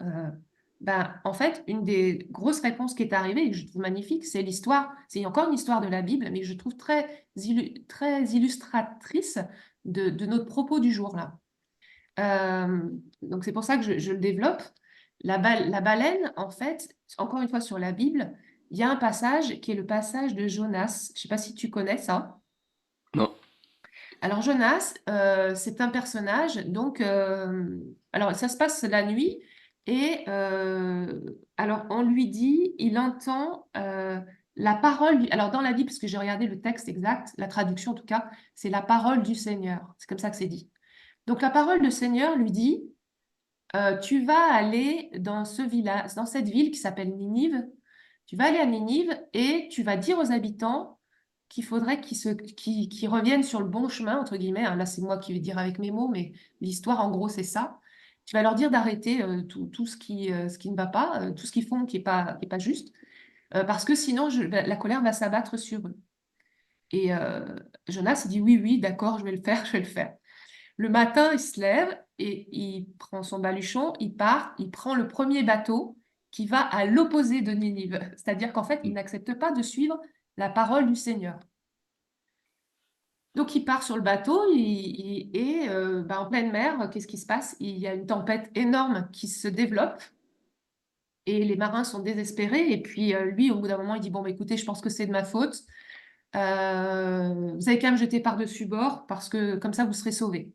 ben, en fait, une des grosses réponses qui est arrivée et que je trouve magnifique, c'est l'histoire, c'est encore une histoire de la Bible, mais que je trouve très illustratrice de notre propos du jour là. Euh, donc c'est pour ça que je le développe. La baleine, en fait, encore une fois sur la Bible, il y a un passage qui est le passage de Jonas. Je ne sais pas si tu connais ça. Non. Alors Jonas, c'est un personnage, donc alors ça se passe la nuit et alors on lui dit, il entend la parole. Alors dans la Bible, parce que j'ai regardé le texte exact, la traduction en tout cas, c'est la parole du Seigneur. C'est comme ça que c'est dit. Donc la parole du Seigneur lui dit, tu vas aller dans ce village, dans cette ville qui s'appelle Ninive. Tu vas aller à Ninive et tu vas dire aux habitants qu'il faudrait qu'ils reviennent sur le bon chemin, entre guillemets. Hein. Là, c'est moi qui vais dire avec mes mots, mais l'histoire, en gros, c'est ça. Tu vas leur dire d'arrêter tout ce qui ne va pas, tout ce qu'ils font qui est pas juste, parce que sinon, la colère va s'abattre sur eux. Et Jonas, il dit oui, oui, d'accord, je vais le faire, je vais le faire. Le matin, il se lève et il prend son baluchon, il part, il prend le premier bateau qui va à l'opposé de Ninive. C'est-à-dire qu'en fait, il n'accepte pas de suivre la parole du Seigneur. Donc, il part sur le bateau et bah, en pleine mer, qu'est-ce qui se passe? Il y a une tempête énorme qui se développe et les marins sont désespérés. Et puis, lui, au bout d'un moment, il dit, bon, bah, écoutez, je pense que c'est de ma faute. Vous avez qu'à me jeter par-dessus bord parce que comme ça, vous serez sauvés.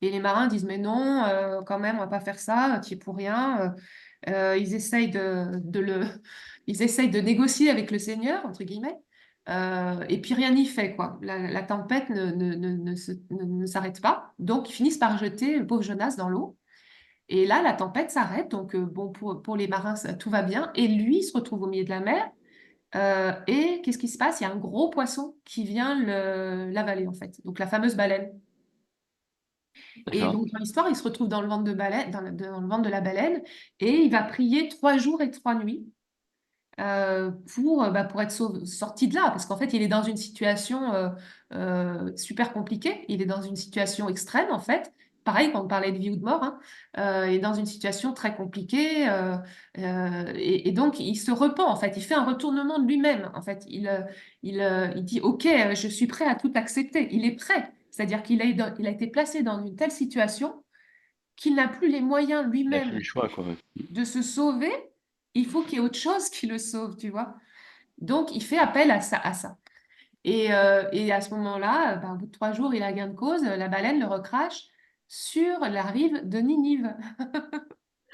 Et les marins disent, mais non, quand même, on va pas faire ça, tu es pour rien. Ils essayent ils essayent de négocier avec le Seigneur, entre guillemets, et puis rien n'y fait, quoi. La tempête ne s'arrête pas, donc ils finissent par jeter le pauvre Jonas dans l'eau. Et là, la tempête s'arrête, donc bon, pour les marins, tout va bien. Et lui, il se retrouve au milieu de la mer. Et qu'est-ce qui se passe? Il y a un gros poisson qui vient l'avaler, en fait. Donc la fameuse baleine. Et D'accord. donc, dans l'histoire, il se retrouve dans le ventre de baleine, dans le ventre de la baleine, et il va prier 3 jours et 3 nuits pour être sorti de là, parce qu'en fait, il est dans une situation super compliquée, il est dans une situation extrême, en fait. Pareil, quand on parlait de vie ou de mort, hein, il est dans une situation très compliquée, et donc il se repent, en fait, il fait un retournement de lui-même, en fait. Il dit, OK, je suis prêt à tout accepter, il est prêt, c'est-à-dire il a été placé dans une telle situation qu'il n'a plus les moyens Il a plus lui-même le choix, quoi. de se sauver, il faut qu'il y ait autre chose qui le sauve, tu vois. Donc, il fait appel à ça, à ça. Et à ce moment-là, ben, au bout de 3 jours, il a gain de cause, la baleine le recrache sur la rive de Ninive.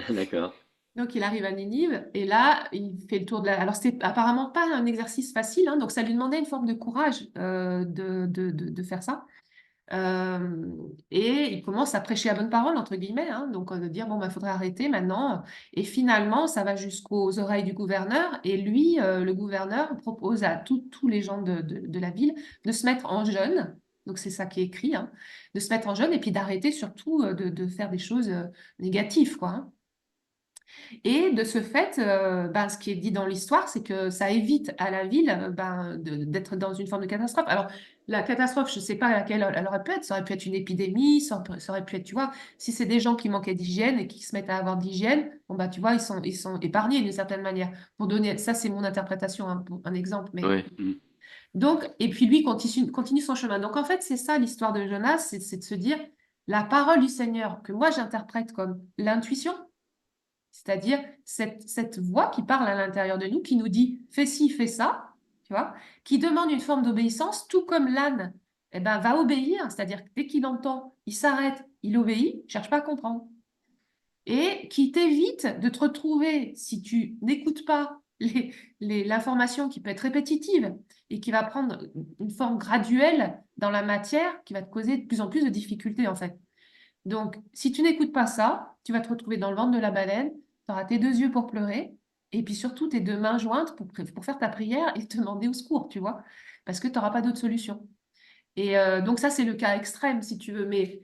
D'accord. Donc, il arrive à Ninive et là, il fait le tour de la... Alors, c'était apparemment pas un exercice facile, hein, donc ça lui demandait une forme de courage de faire ça. Euh, et il commence à prêcher la bonne parole, entre guillemets, hein, donc de dire, bon, il faudrait arrêter maintenant. Et finalement, ça va jusqu'aux oreilles du gouverneur. Et lui, le gouverneur, propose à tous les gens de la ville de se mettre en jeûne. Donc, c'est ça qui est écrit, hein, de se mettre en jeûne et puis d'arrêter surtout de faire des choses négatives, quoi, hein. Et de ce fait, ben, ce qui est dit dans l'histoire, c'est que ça évite à la ville ben, d'être dans une forme de catastrophe. Alors, la catastrophe, je ne sais pas laquelle elle aurait pu être. Ça aurait pu être une épidémie, ça aurait pu être, tu vois, si c'est des gens qui manquaient d'hygiène et qui se mettent à avoir d'hygiène, bon, bah, tu vois, ils sont épargnés d'une certaine manière. Pour donner, ça, c'est mon interprétation, hein, pour un exemple. Mais Ouais. Mm. donc, et puis lui continue son chemin. Donc, en fait, c'est ça l'histoire de Jonas, c'est de se dire la parole du Seigneur, que moi j'interprète comme l'intuition. C'est-à-dire cette voix qui parle à l'intérieur de nous, qui nous dit fais ci, fais ça, tu vois, qui demande une forme d'obéissance, tout comme l'âne eh ben, va obéir, c'est-à-dire que dès qu'il entend, il s'arrête, il obéit, il cherche pas à comprendre. Et qui t'évite de te retrouver, si tu n'écoutes pas l'information qui peut être répétitive et qui va prendre une forme graduelle dans la matière, qui va te causer de plus en plus de difficultés, en fait. Donc, si tu n'écoutes pas ça, tu vas te retrouver dans le ventre de la baleine, tu auras tes 2 yeux pour pleurer, et puis surtout tes 2 mains jointes pour faire ta prière et te demander au secours, tu vois, parce que tu n'auras pas d'autre solution. Et donc ça, c'est le cas extrême, si tu veux, mais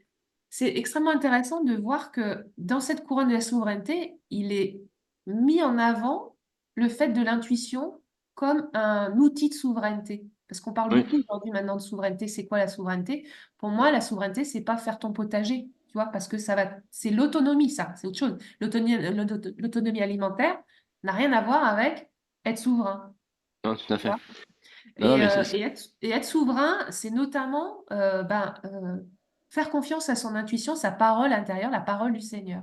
c'est extrêmement intéressant de voir que dans cette couronne de la souveraineté, il est mis en avant le fait de l'intuition comme un outil de souveraineté. Parce qu'on parle Oui. beaucoup aujourd'hui maintenant de souveraineté. C'est quoi la souveraineté? Pour moi, la souveraineté, c'est pas faire ton potager, tu vois, parce que c'est l'autonomie, ça, c'est autre chose. L'autonomie alimentaire n'a rien à voir avec être souverain. Non, tout à Tu fait. vois. Non, non, Et, mais euh, et être souverain, c'est notamment faire confiance à son intuition, sa parole intérieure, la parole du Seigneur.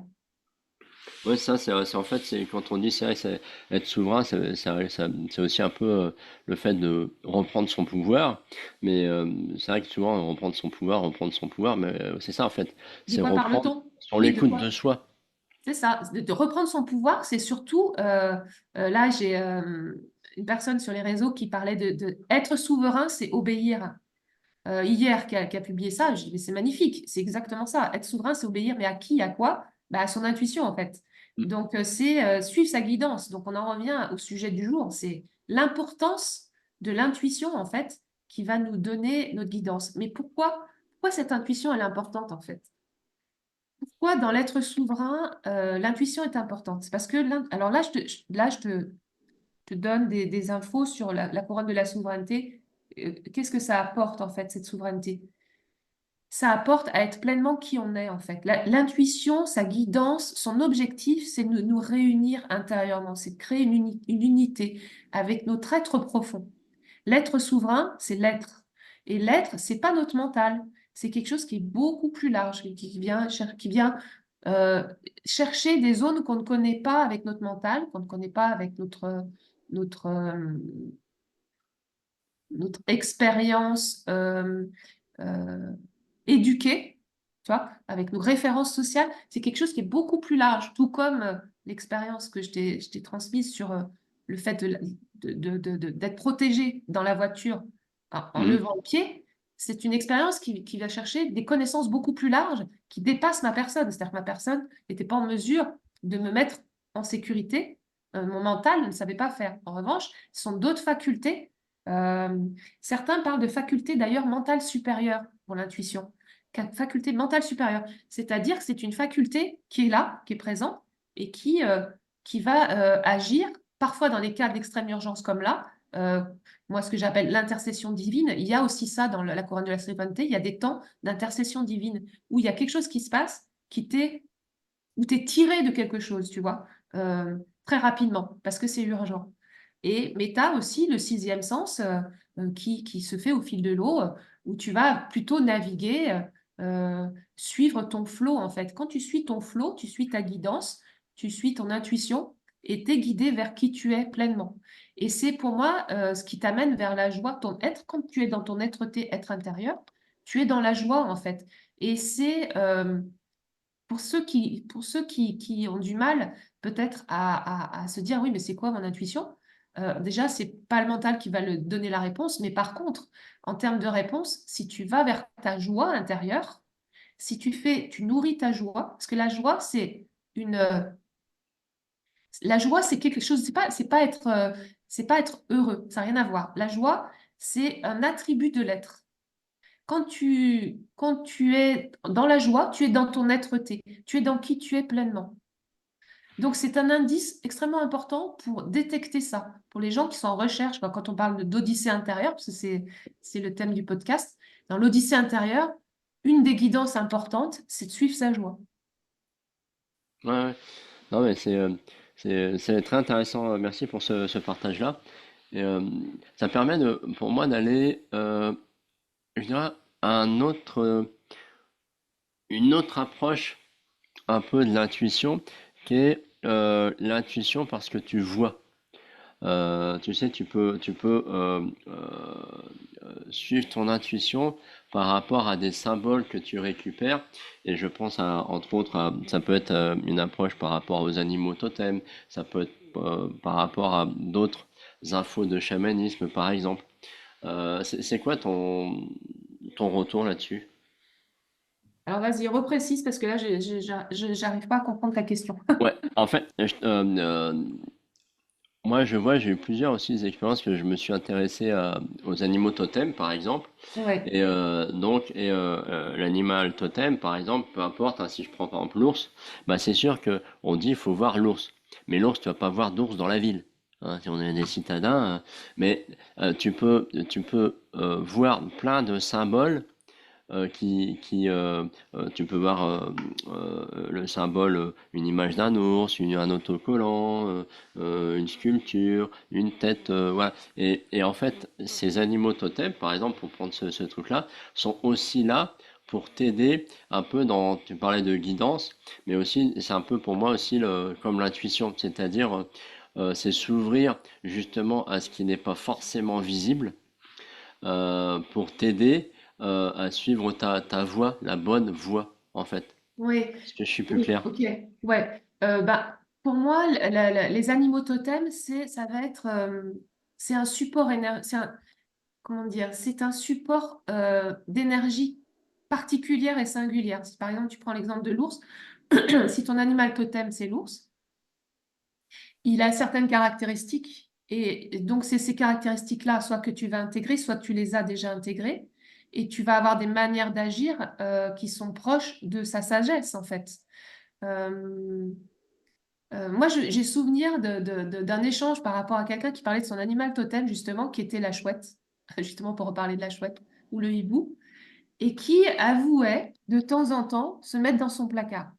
ouais, ça, en fait, c'est quand on dit c'est vrai, être souverain, c'est aussi un peu le fait de reprendre son pouvoir. Mais c'est vrai que souvent, on reprendre son pouvoir, mais c'est ça en fait, De c'est quoi reprendre parle-t-on? sur Oui, de l'écoute de quoi? soi. C'est ça. De reprendre son pouvoir, c'est surtout, là, j'ai une personne sur les réseaux qui parlait de être souverain, c'est obéir. Hier, qui a publié ça, je dis, mais c'est magnifique, c'est exactement ça. Être souverain, c'est obéir, mais à qui, à quoi? Bah, à son intuition, en fait. Mm. Donc, c'est suivre sa guidance. Donc, on en revient au sujet du jour, c'est l'importance de l'intuition, en fait, qui va nous donner notre guidance. Mais pourquoi cette intuition, elle est importante, en fait? Pourquoi dans l'être souverain, l'intuition est importante? C'est parce que, alors là, je te donne des infos sur la couronne de la souveraineté. Qu'est-ce que ça apporte, en fait, cette souveraineté? Ça apporte à être pleinement qui on est en fait. L'intuition, sa guidance, son objectif, c'est de nous réunir intérieurement, c'est de créer une unité avec notre être profond. L'être souverain, c'est l'être. Et l'être, c'est pas notre mental, c'est quelque chose qui est beaucoup plus large, qui vient euh, chercher des zones qu'on ne connaît pas avec notre mental, qu'on ne connaît pas avec notre, euh, notre expérience euh, éduquée, tu vois, avec nos références sociales, c'est quelque chose qui est beaucoup plus large, tout comme l'expérience que je t'ai transmise sur le fait d'être protégé dans la voiture en Mhm. levant le pied. C'est une expérience qui va chercher des connaissances beaucoup plus larges, qui dépassent ma personne. C'est-à-dire que ma personne n'était pas en mesure de me mettre en sécurité. Mon mental ne savait pas faire. En revanche, ce sont d'autres facultés. euh, Certains parlent de faculté d'ailleurs mentale supérieure pour l'intuition. Faculté mentale supérieure, c'est-à-dire que c'est une faculté qui est là, qui est présente et qui va agir parfois dans les cas d'extrême urgence comme là. Moi, ce que j'appelle l'intercession divine, il y a aussi ça dans la couronne de la souveraineté, il y a des temps d'intercession divine où il y a quelque chose qui se passe où tu es tiré de quelque chose, tu vois, très rapidement, parce que c'est urgent. Mais tu as aussi le sixième sens qui se fait au fil de l'eau, où tu vas plutôt naviguer, suivre ton flot, en fait. Quand tu suis ton flot, tu suis ta guidance, tu suis ton intuition, et t'es guidé vers qui tu es pleinement. Et c'est pour moi ce qui t'amène vers la joie, ton être. Quand tu es dans ton être-té, être intérieur, tu es dans la joie en fait. Et c'est pour ceux qui ont du mal peut-être à se dire oui, mais c'est quoi mon intuition? Déjà, c'est pas le mental qui va le donner la réponse, mais par contre, en termes de réponse, si tu vas vers ta joie intérieure, si tu nourris ta joie, parce que la joie, la joie, c'est quelque chose, c'est pas être heureux, ça n'a rien à voir. La joie, c'est un attribut de l'être. Quand tu es dans la joie, tu es dans ton être-té, tu es dans qui tu es pleinement. Donc, c'est un indice extrêmement important pour détecter ça. Pour les gens qui sont en recherche, quand on parle d'odyssée intérieure, parce que c'est le thème du podcast, dans l'odyssée intérieure, une des guidances importantes, c'est de suivre sa joie. Ouais, ouais. Non, mais c'est très intéressant. Merci pour ce partage-là. Et ça permet pour moi d'aller, je dirais, à une autre approche un peu de l'intuition, qui est l'intuition parce que tu vois. Tu sais, tu peux suivre ton intuition par rapport à des symboles que tu récupères. Et je pense entre autres, ça peut être une approche par rapport aux animaux totems, ça peut être par rapport à d'autres infos de chamanisme, par exemple. C'est quoi ton retour là-dessus? Alors, vas-y, reprécise, parce que là, j'arrive pas à comprendre ta question. Ouais, en fait, moi, je vois, j'ai eu plusieurs aussi des expériences que je me suis intéressé aux animaux totems, par exemple. Ouais, L'animal totem, par exemple, peu importe, hein, si je prends par exemple l'ours, bah c'est sûr que on dit il faut voir l'ours. Mais l'ours, tu vas pas voir d'ours dans la ville. Hein, si on est des citadins, mais tu peux voir plein de symboles tu peux voir le symbole, une image d'un ours, un autocollant, une sculpture, une tête, voilà. Et en fait, ces animaux totems, par exemple, pour prendre ce truc-là, sont aussi là pour t'aider un peu tu parlais de guidance, mais aussi, c'est un peu pour moi aussi comme l'intuition, c'est-à-dire, c'est s'ouvrir justement à ce qui n'est pas forcément visible pour t'aider à suivre ta voie, la bonne voie, en fait. oui, Est-ce que je suis plus oui, clair? ok, ouais. Bah, pour moi, les animaux totems, ça va être, c'est un support comment dire, c'est un support d'énergie particulière et singulière. Si par exemple tu prends l'exemple de l'ours, si ton animal totem c'est l'ours, il a certaines caractéristiques et donc c'est ces caractéristiques-là, soit que tu vas intégrer, soit tu les as déjà intégrées et tu vas avoir des manières d'agir qui sont proches de sa sagesse en fait. Euh, moi, j'ai souvenir d'un échange par rapport à quelqu'un qui parlait de son animal totem, justement, qui était la chouette, justement pour reparler de la chouette, ou le hibou, et qui avouait de temps en temps se mettre dans son placard.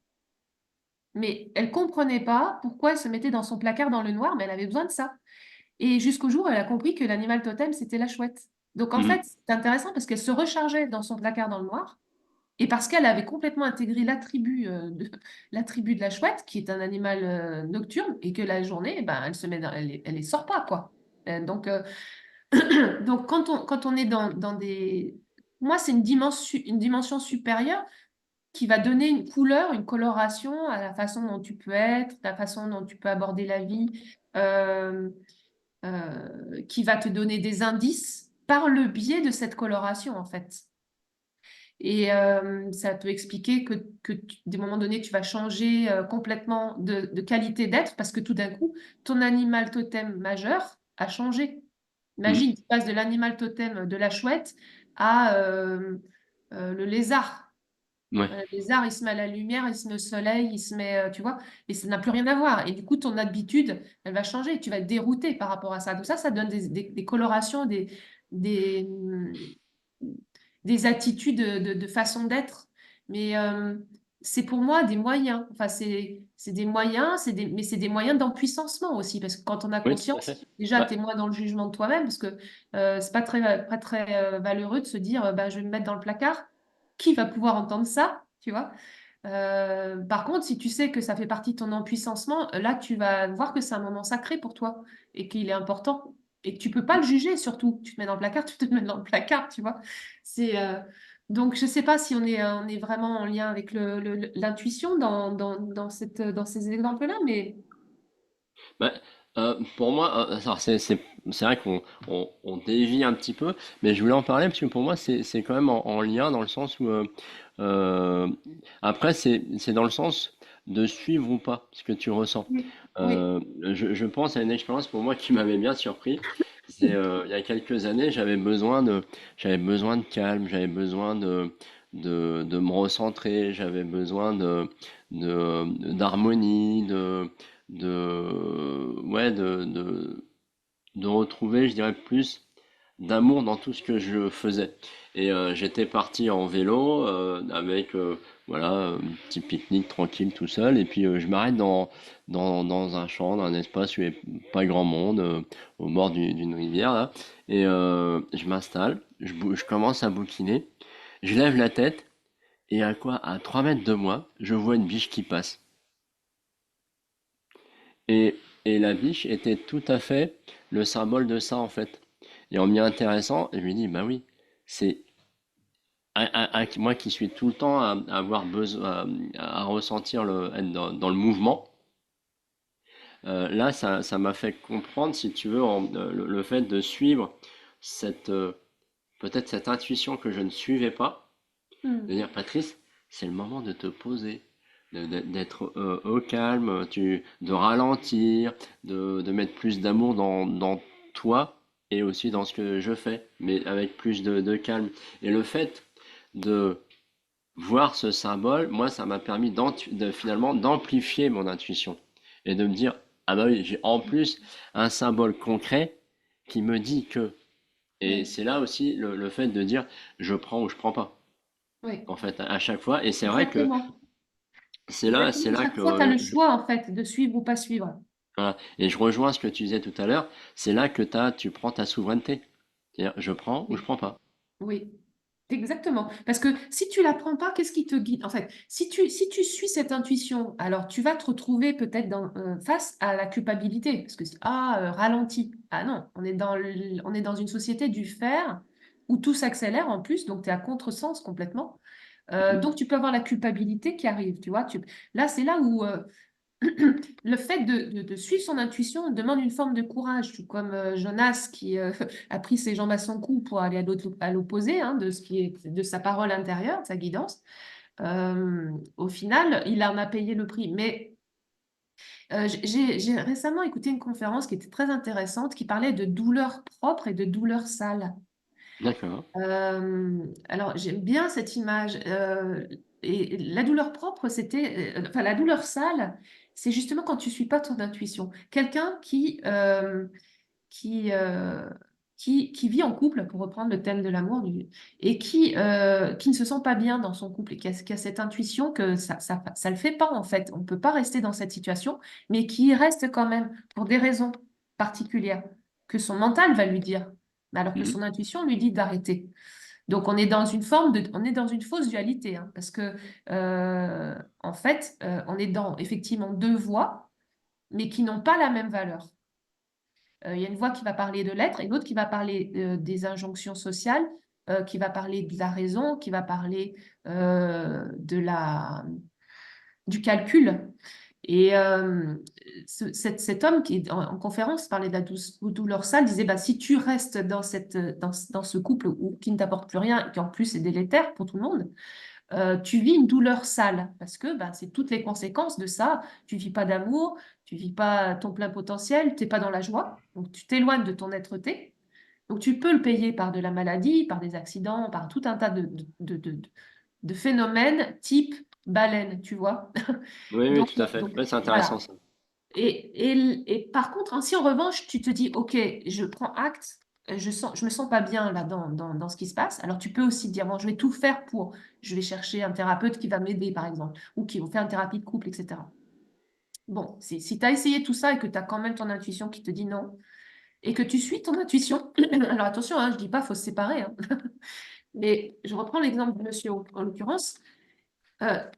Mais elle comprenait pas pourquoi elle se mettait dans son placard dans le noir, mais elle avait besoin de ça. Et jusqu'au jour où elle a compris que l'animal totem, c'était la chouette. Donc en fait, Mhm. c'est intéressant parce qu'elle se rechargeait dans son placard dans le noir, et parce qu'elle avait complètement intégré l'attribut de la chouette, qui est un animal nocturne, et que la journée, eh ben, elle se met elle les sort pas, quoi. Donc quand on est dans des... Moi, c'est une dimension supérieure qui va donner une couleur, une coloration à la façon dont tu peux être, la façon dont tu peux aborder la vie, euh, qui va te donner des indices par le biais de cette coloration, en fait. Et ça peut expliquer des moments donnés, tu vas changer complètement de qualité d'être parce que tout d'un coup, ton animal totem majeur a changé. Mhm. Imagine, tu passes de l'animal totem de la chouette à le lézard. Ouais. Le lézard, il se met à la lumière, il se met au soleil, il se met, tu vois, et ça n'a plus rien à voir. Et du coup, ton habitude, elle va changer. Tu vas être dérouté par rapport à ça. Donc ça donne des colorations, des, des attitudes de façon d'être. Mais c'est pour moi des moyens. Enfin, c'est des moyens, mais c'est des moyens d'empuissancement aussi. Parce que quand on a Oui, tout à fait. conscience, déjà, Bah, tu es moins dans le jugement de toi-même. Parce que c'est pas très valeureux de se dire bah, je vais me mettre dans le placard. Qui va pouvoir entendre ça? Tu vois? Par contre, si tu sais que ça fait partie de ton empuissancement, là, tu vas voir que c'est un moment sacré pour toi et qu'il est important et que tu peux pas le juger surtout. Tu te mets dans le placard, tu te mets dans le placard, tu vois. C'est donc je sais pas si on est vraiment en lien avec l'intuition dans ces exemples-là, mais Bah, pour moi, alors c'est vrai qu'on dévie un petit peu, mais je voulais en parler parce que pour moi, c'est quand même en lien dans le sens où, euh, après, c'est dans le sens de suivre ou pas ce que tu ressens. oui, oui, Je pense à une expérience pour moi qui m'avait bien surpris. C'est il y a quelques années, j'avais besoin de calme, j'avais besoin de me recentrer, j'avais besoin d'harmonie, ouais, de retrouver, je dirais, plus d'amour dans tout ce que je faisais. Et j'étais parti en vélo avec voilà un petit pique-nique tranquille tout seul. Et puis je m'arrête dans un champ, dans un espace où il n'y avait pas grand monde, au bord d'une rivière là. Et je m'installe, je commence à bouquiner, je lève la tête et à quoi? À 3 mètres de moi, je vois une biche qui passe. Et, et la biche était tout à fait le symbole de ça en fait. Et en m'y intéressant, je me dis, bah oui, c'est moi qui suis tout le temps à avoir besoin, à ressentir être dans le mouvement. Là, ça m'a fait comprendre, si tu veux, le fait de suivre cette, peut-être cette intuition que je ne suivais pas, de hmm, dire, Patrice, c'est le moment de te poser, d'être au calme, de ralentir, de mettre plus d'amour dans toi et aussi dans ce que je fais, mais avec plus de calme. Et le fait de voir ce symbole, moi, ça m'a permis finalement d'amplifier mon intuition et de me dire, ah bah oui, j'ai en plus un symbole concret qui me dit que. Et oui, c'est là aussi le fait de dire, je prends ou je prends pas, oui, en fait, à chaque fois. Et c'est vrai que exactement. c'est Exactement. là Chaque fois, tu as que le choix, en fait, de suivre ou pas suivre. voilà. Et je rejoins ce que tu disais tout à l'heure, c'est là que tu prends ta souveraineté. C'est-à-dire, je prends ou je Oui. prends pas. Oui, exactement. Parce que si tu la prends pas, qu'est-ce qui te guide? En fait, si tu suis cette intuition, alors tu vas te retrouver peut-être face à la culpabilité. Parce que, ralenti. Ah non, on est dans une société du faire où tout s'accélère en plus, donc tu es à contresens complètement. Mhm. Donc tu peux avoir la culpabilité qui arrive, tu vois. Là, c'est là où le fait de suivre son intuition demande une forme de courage, tout comme Jonas qui a pris ses jambes à son cou pour aller à l'opposé hein, de ce qui est de sa parole intérieure, de sa guidance. Au final, il en a payé le prix. Mais j'ai récemment écouté une conférence qui était très intéressante, qui parlait de douleur propre et de douleur sale. D'accord. Alors, j'aime bien cette image. Et la douleur propre, enfin, la douleur sale, c'est justement quand tu suis pas ton intuition. Quelqu'un qui, euh, qui vit en couple, pour reprendre le thème de l'amour, et qui ne se sent pas bien dans son couple, et qui a cette intuition que ça le fait pas, en fait. On ne peut pas rester dans cette situation, mais qui y reste quand même, pour des raisons particulières, que son mental va lui dire, alors que Mhm. son intuition lui dit d'arrêter. Donc, on est dans une fausse dualité, hein, parce que, en fait, on est dans effectivement deux voies, mais qui n'ont pas la même valeur. Il y a une voix qui va parler de l'être et l'autre qui va parler des injonctions sociales, qui va parler de la raison, qui va parler du calcul. Et cet homme qui est en conférence parlait de la douleur sale, disait bah, si tu restes dans ce couple qui ne t'apporte plus rien et qui en plus est délétère pour tout le monde, tu vis une douleur sale parce que bah, c'est toutes les conséquences de ça. Tu vis pas d'amour, tu vis pas ton plein potentiel, tu n'es pas dans la joie, donc tu t'éloignes de ton être-té. Donc tu peux le payer par de la maladie, par des accidents, par tout un tas de phénomènes type baleine, tu vois. Oui, oui, Donc, tout à fait. donc Ouais, c'est intéressant voilà. ça. Et par contre, hein, si en revanche, tu te dis, OK, je prends acte, je me sens pas bien là dans ce qui se passe, alors tu peux aussi te dire, bon, je vais tout faire pour, je vais chercher un thérapeute qui va m'aider, par exemple, ou qui va faire une thérapie de couple, etc. Bon, si tu as essayé tout ça et que tu as quand même ton intuition qui te dit non, et que tu suis ton intuition, alors attention, hein, je dis pas, faut se séparer, hein, mais je reprends l'exemple de monsieur en l'occurrence,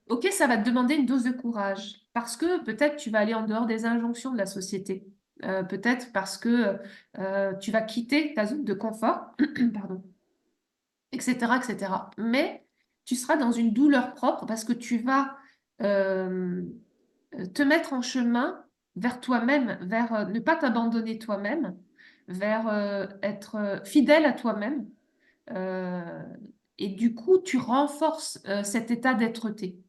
Ok, ça va te demander une dose de courage parce que peut-être tu vas aller en dehors des injonctions de la société. Peut-être parce que tu vas quitter ta zone de confort, pardon, etc., etc. Mais tu seras dans une douleur propre parce que tu vas euh, te mettre en chemin vers toi-même, vers ne pas t'abandonner toi-même, vers être fidèle à toi-même. Euh, et du coup, tu renforces cet état d'être-té.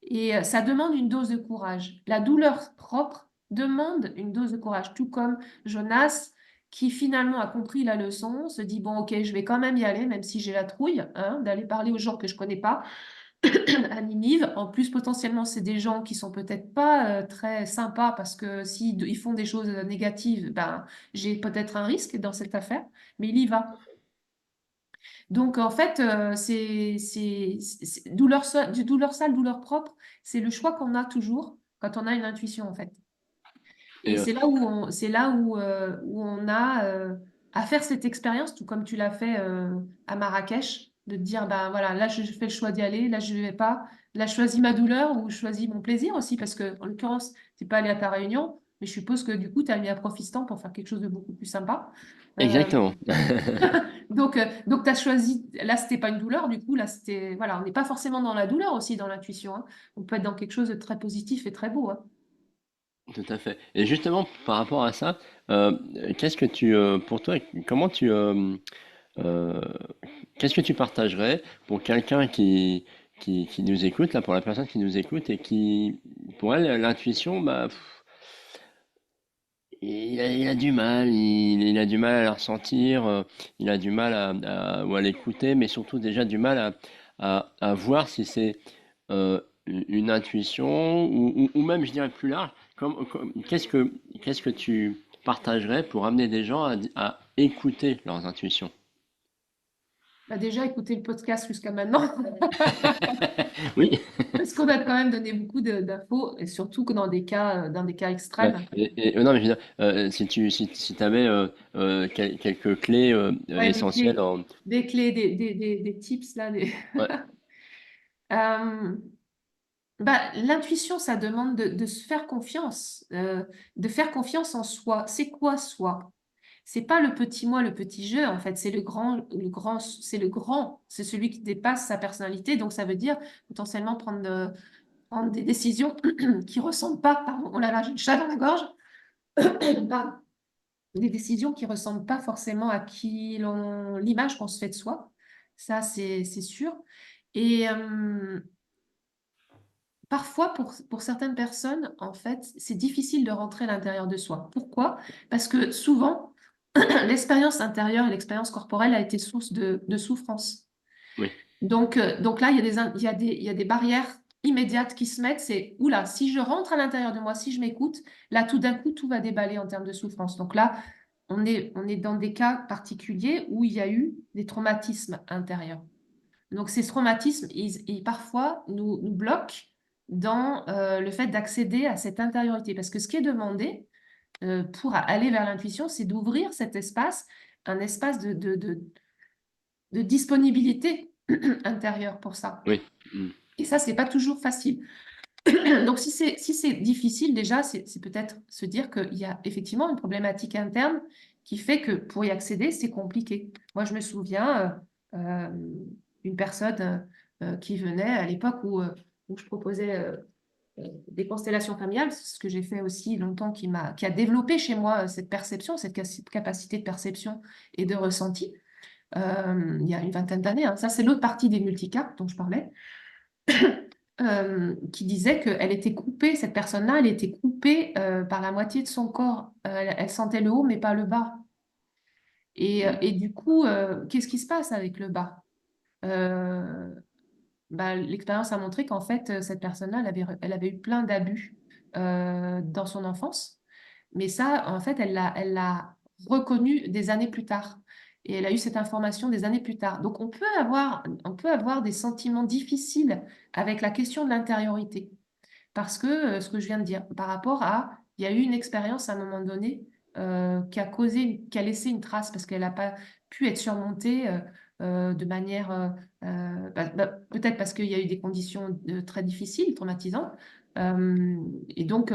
Et ça demande une dose de courage. La douleur propre demande une dose de courage, tout comme Jonas, qui finalement a compris la leçon, se dit, bon, ok, je vais quand même y aller, même si j'ai la trouille, hein, d'aller parler aux gens que je connais pas à Ninive. En plus, potentiellement, c'est des gens qui sont peut-être pas très sympas parce que s'ils ils font des choses négatives, ben, j'ai peut-être un risque dans cette affaire, mais il y va. Donc, en fait, douleur sale, douleur propre, c'est le choix qu'on a toujours quand on a une intuition, en fait. Et Et, c'est là où on a à faire cette expérience, tout comme tu l'as fait à Marrakech, de te dire, ben voilà, là, je fais le choix d'y aller, là, je ne vais pas. Là, je choisis ma douleur ou je choisis mon plaisir aussi, parce que, en l'occurrence, tu n'es pas allé à ta réunion, mais je suppose que du coup, tu as mis à Profistan pour faire quelque chose de beaucoup plus sympa. Euh, exactement. donc tu as choisi, là, c'était pas une douleur, du coup, là, c'était, voilà, on n'est pas forcément dans la douleur aussi, dans l'intuition, hein. On peut être dans quelque chose de très positif et très beau, hein. Tout à fait. Et justement, par rapport à ça, qu'est-ce que pour toi, comment euh, qu'est-ce que tu partagerais pour quelqu'un qui nous écoute, là, pour la personne qui nous écoute et qui, pour elle, l'intuition, bah, il a du mal, il a du mal à la ressentir, il a du mal ou à l'écouter, mais surtout déjà du mal à voir si c'est une intuition ou même, je dirais plus large, qu'est-ce que tu partagerais pour amener des gens à écouter leurs intuitions? Bah déjà, écouter le podcast jusqu'à maintenant, Oui. parce qu'on a quand même donné beaucoup d'infos, et surtout que dans des cas Ouais. extrêmes. Non, mais je veux dire, si avais quelques clés Ouais, essentielles en... des clés, des tips là. Ouais, Euh, Bah, l'intuition, ça demande de se faire confiance, de faire confiance en soi. C'est quoi soi? C'est pas le petit moi, le petit je, en fait, c'est c'est le grand, c'est celui qui dépasse sa personnalité. Donc ça veut dire potentiellement prendre des décisions qui ressemblent pas, pardon, oh là là, j'ai le chat dans la gorge, pardon, des décisions qui ressemblent pas forcément à l'image qu'on se fait de soi. Ça, c'est sûr. Et parfois, pour certaines personnes, en fait, c'est difficile de rentrer à l'intérieur de soi. Pourquoi? Parce que souvent, l'expérience intérieure et l'expérience corporelle a été source de souffrance. oui, Donc là, il y a des barrières immédiates qui se mettent. C'est, oula, si je rentre à l'intérieur de moi, si je m'écoute, là, tout d'un coup, tout va déballer en termes de souffrance. Donc là, on est dans des cas particuliers où il y a eu des traumatismes intérieurs. Donc ces traumatismes, ils parfois nous bloquent dans le fait d'accéder à cette intériorité. Parce que ce qui est demandé pour aller vers l'intuition, c'est d'ouvrir cet espace, un espace de disponibilité intérieure pour ça. oui. Mm. Et ça, c'est pas toujours facile. Donc si c'est difficile, déjà, c'est peut-être se dire qu'il y a effectivement une problématique interne qui fait que pour y accéder, c'est compliqué. Moi, je me souviens une personne qui venait à l'époque où je proposais des constellations familiales, c'est ce que j'ai fait aussi longtemps, qui a développé chez moi cette perception, cette capacité de perception et de ressenti, il y a une vingtaine d'années, hein. Ça, c'est l'autre partie des multicartes dont je parlais, qui disait qu'elle était coupée, cette personne-là, elle était coupée par la moitié de son corps. Elle sentait le haut, mais pas le bas. Mm. Et du coup, qu'est-ce qui se passe avec le bas? Euh, Bah, l'expérience a montré qu'en fait, cette personne-là, elle avait eu plein d'abus dans son enfance. Mais ça, en fait, elle l'a reconnu des années plus tard. Et elle a eu cette information des années plus tard. Donc, on peut avoir des sentiments difficiles avec la question de l'intériorité. Parce que, ce que je viens de dire, par rapport à, il y a eu une expérience à un moment donné qui a laissé une trace parce qu'elle n'a pas pu être surmontée. de manière, peut-être parce qu'il y a eu des conditions très difficiles, traumatisantes, et donc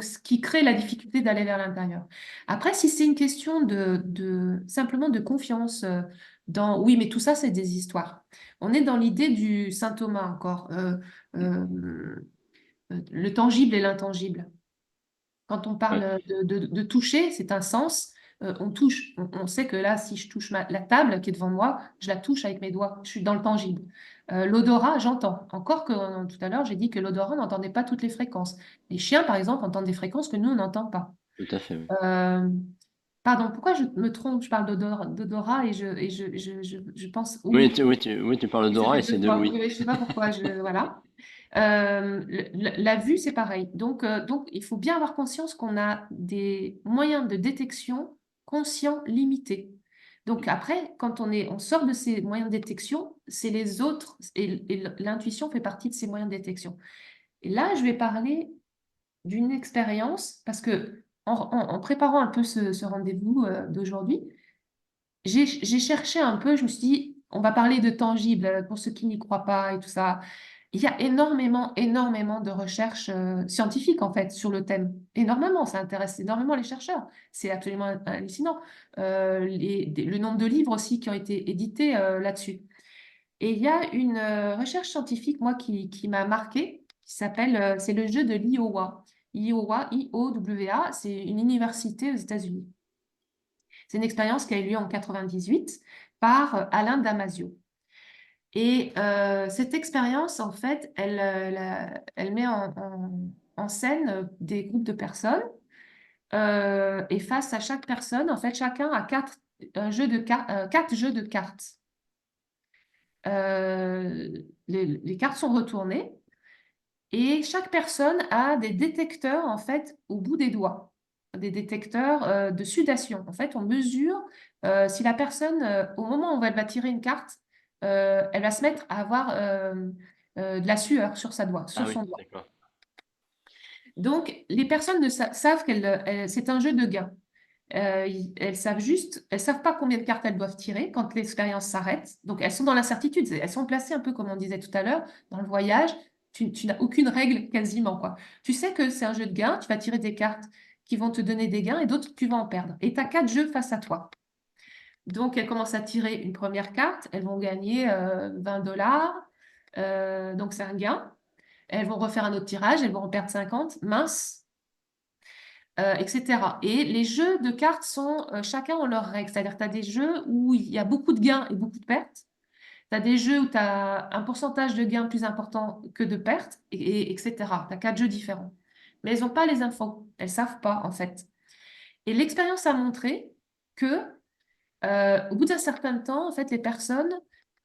ce qui crée la difficulté d'aller vers l'intérieur. Après, si c'est une question simplement de confiance oui, mais tout ça, c'est des histoires. On est dans l'idée du Saint Thomas encore, le tangible et l'intangible. Quand on Ouais, parle de toucher, c'est un sens. On touche. On sait que là, si je touche la table qui est devant moi, je la touche avec mes doigts. Je suis dans le tangible. L'odorat, j'entends. Encore que tout à l'heure, j'ai dit que l'odorat n'entendait pas toutes les fréquences. Les chiens, par exemple, entendent des fréquences que nous, on n'entend pas. tout à fait, oui. Euh, Pardon, pourquoi je me trompe? Je parle d'odorat et je pense oui. Oui, tu parles Et ça d'Aura fait et c'est deux de fois. Louis. Oui, oui, je sais pas pourquoi. Voilà. La vue, c'est pareil. Donc, il faut bien avoir conscience qu'on a des moyens de détection conscients limités. Donc après, quand on sort de ces moyens de détection, c'est les autres, et l'intuition fait partie de ces moyens de détection. Et là, je vais parler d'une expérience, parce que en préparant un peu ce rendez-vous d'aujourd'hui, j'ai cherché un peu, je me suis dit, on va parler de tangible pour ceux qui n'y croient pas et tout ça. Il y a énormément, énormément de recherches scientifiques en fait sur le thème. Énormément, ça intéresse énormément les chercheurs. C'est absolument hallucinant. Le nombre de livres aussi qui ont été édités là-dessus. Et il y a une recherche scientifique, moi, qui m'a marquée, qui s'appelle, c'est le jeu de l'Iowa. Iowa, I-O-W-A, c'est une université aux États-Unis. C'est une expérience qui a eu lieu en 98 par Alain Damasio. Et cette expérience, en fait, elle met en scène des groupes de personnes. Et face à chaque personne, en fait, chacun a quatre jeux de cartes. Euh, les cartes sont retournées et chaque personne a des détecteurs, en fait, au bout des doigts, des détecteurs de sudation. En fait, on mesure si la personne, au moment où elle va tirer une carte, elle va se mettre à avoir de la sueur sur Ah sur oui, son doigt. d'accord. Donc, les personnes savent c'est un jeu de gain. Elles savent pas combien de cartes elles doivent tirer quand l'expérience s'arrête. Donc, elles sont dans l'incertitude. Elles sont placées un peu comme on disait tout à l'heure, dans le voyage. Tu n'as aucune règle quasiment, quoi. Tu sais que c'est un jeu de gain. Tu vas tirer des cartes qui vont te donner des gains et d'autres tu vas en perdre. Et tu as quatre jeux face à toi. Donc, elles commencent à tirer une première carte. Elles vont gagner 20 dollars. Donc, c'est un gain. Elles vont refaire un autre tirage. Elles vont en perdre 50. Mince, etc. Et les jeux de cartes sont, chacun ont leurs règles. C'est-à-dire que tu as des jeux où il y a beaucoup de gains et beaucoup de pertes. Tu as des jeux où tu as un pourcentage de gains plus important que de pertes, etc. Tu as quatre jeux différents. Mais elles n'ont pas les infos. Elles ne savent pas, en fait. Et l'expérience a montré que, au bout d'un certain temps, en fait, les personnes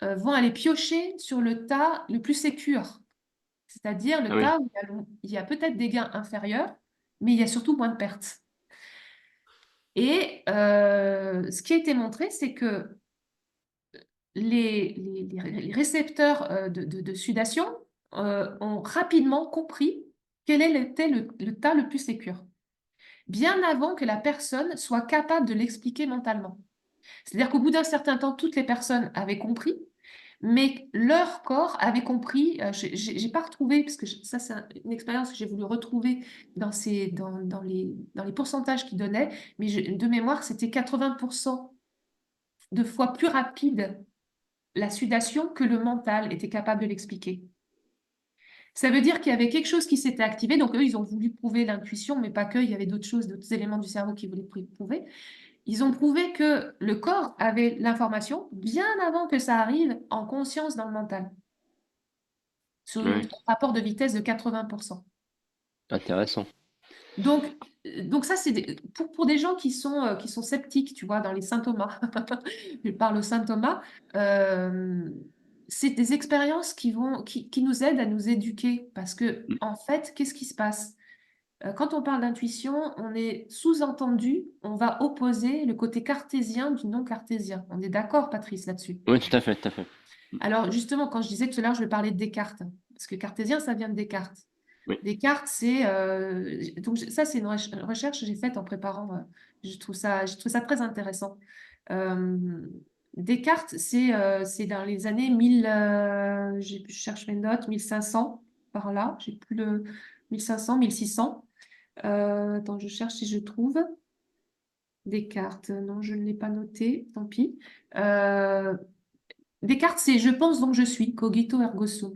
vont aller piocher sur le tas le plus sécure. C'est-à-dire Ah le oui, tas où il y a peut-être des gains inférieurs, mais il y a surtout moins de pertes. Et ce qui a été montré, c'est que les récepteurs de sudation ont rapidement compris était le tas le plus sécure, bien avant que la personne soit capable de l'expliquer mentalement. C'est-à-dire qu'au bout d'un certain temps, toutes les personnes avaient compris, mais leur corps avait compris. J'ai pas retrouvé, parce que ça, c'est une expérience que j'ai voulu retrouver dans les pourcentages qu'ils donnaient, mais de mémoire, c'était 80% de fois plus rapide la sudation que le mental était capable de l'expliquer. Ça veut dire qu'il y avait quelque chose qui s'était activé. Donc, eux, ils ont voulu prouver l'intuition, mais pas que. Il y avait d'autres choses, d'autres éléments du cerveau qui voulaient prouver. Ils ont prouvé que le corps avait l'information bien avant que ça arrive en conscience dans le mental, sur un oui, rapport de vitesse de 80%. intéressant. Donc, donc ça, c'est pour des gens qui sont sceptiques, tu vois, dans les saint Thomas. Je parle au saint Thomas. euh, c'est des expériences qui nous aident à nous éduquer. Parce que, Mm. en fait, qu'est-ce qui se passe? Quand on parle d'intuition, on est sous-entendu, on va opposer le côté cartésien du non cartésien. On est d'accord, Patrice, là-dessus? Oui, tout à fait, tout à fait. Mm. Alors, justement, quand je disais tout à l'heure, je vais parler de Descartes. Parce que cartésien, ça vient de Descartes. Oui, Descartes, c'est donc ça, c'est une recherche que j'ai faite en préparant. Je trouve ça très intéressant. Euh, Descartes, c'est dans les années 1000, je cherche mes notes, 1500, par là, j'ai plus le 1500, 1600. Attends, je cherche si je trouve. Descartes, non, je ne l'ai pas noté, tant pis. Euh, Descartes, c'est je pense donc je suis, cogito ergo sum.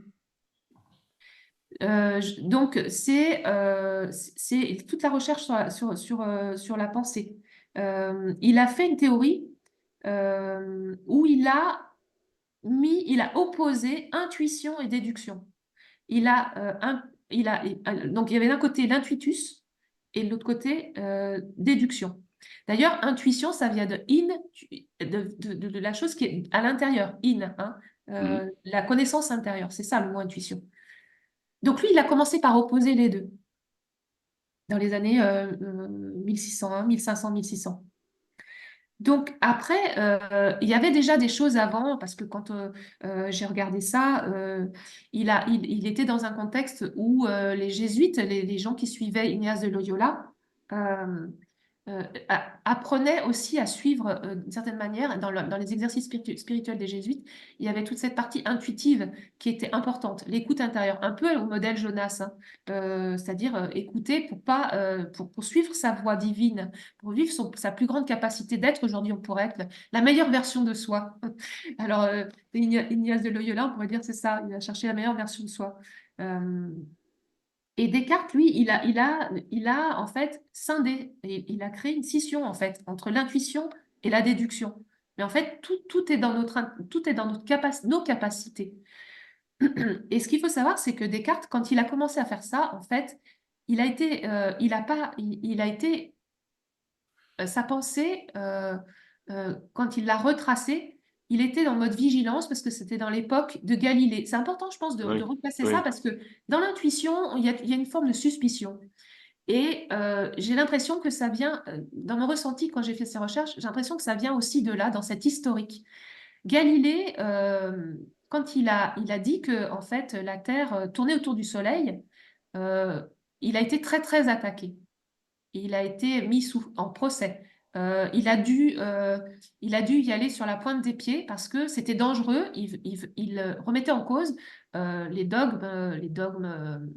Donc, c'est toute la recherche sur la pensée. Il a fait une théorie où il a opposé intuition et déduction. Donc, il y avait d'un côté l'intuitus et de l'autre côté déduction. D'ailleurs, intuition, ça vient de la chose qui est à l'intérieur, hein, Mhm. la connaissance intérieure. C'est ça le mot intuition. Donc, lui, il a commencé par opposer les deux dans les années 1600, hein, 1500, 1600. Donc après, il y avait déjà des choses avant, parce que quand j'ai regardé ça, il était dans un contexte où les jésuites, les gens qui suivaient Ignace de Loyola, euh, apprenait aussi à suivre d'une certaine manière, dans les exercices spirituels des jésuites, il y avait toute cette partie intuitive qui était importante, l'écoute intérieure, un peu au modèle Jonas, hein. C'est-à-dire écouter pour suivre sa voie divine, pour vivre sa plus grande capacité d'être. Aujourd'hui, on pourrait être la meilleure version de soi. Alors, Ignace de Loyola, on pourrait dire c'est ça, il a cherché la meilleure version de soi. Euh, et Descartes, lui, il a en fait scindé, et il a créé une scission en fait entre l'intuition et la déduction. Mais en fait, tout est dans tout est dans nos capacités. Et ce qu'il faut savoir, c'est que Descartes, quand il a commencé à faire ça, en fait, il a pas, il a été sa pensée, quand il l'a retracée, il était dans mode vigilance parce que c'était dans l'époque de Galilée. C'est important, je pense, de Oui, replacer ça oui, parce que dans l'intuition, il y a une forme de suspicion. Et j'ai l'impression que ça vient, dans mon ressenti quand j'ai fait ces recherches, j'ai l'impression que ça vient aussi de là, dans cette historique. Galilée, quand il a dit que en fait la Terre tournait autour du Soleil, euh, il a été très très attaqué. Il a été mis en procès. Il a dû y aller sur la pointe des pieds parce que c'était dangereux. Il remettait en cause les dogmes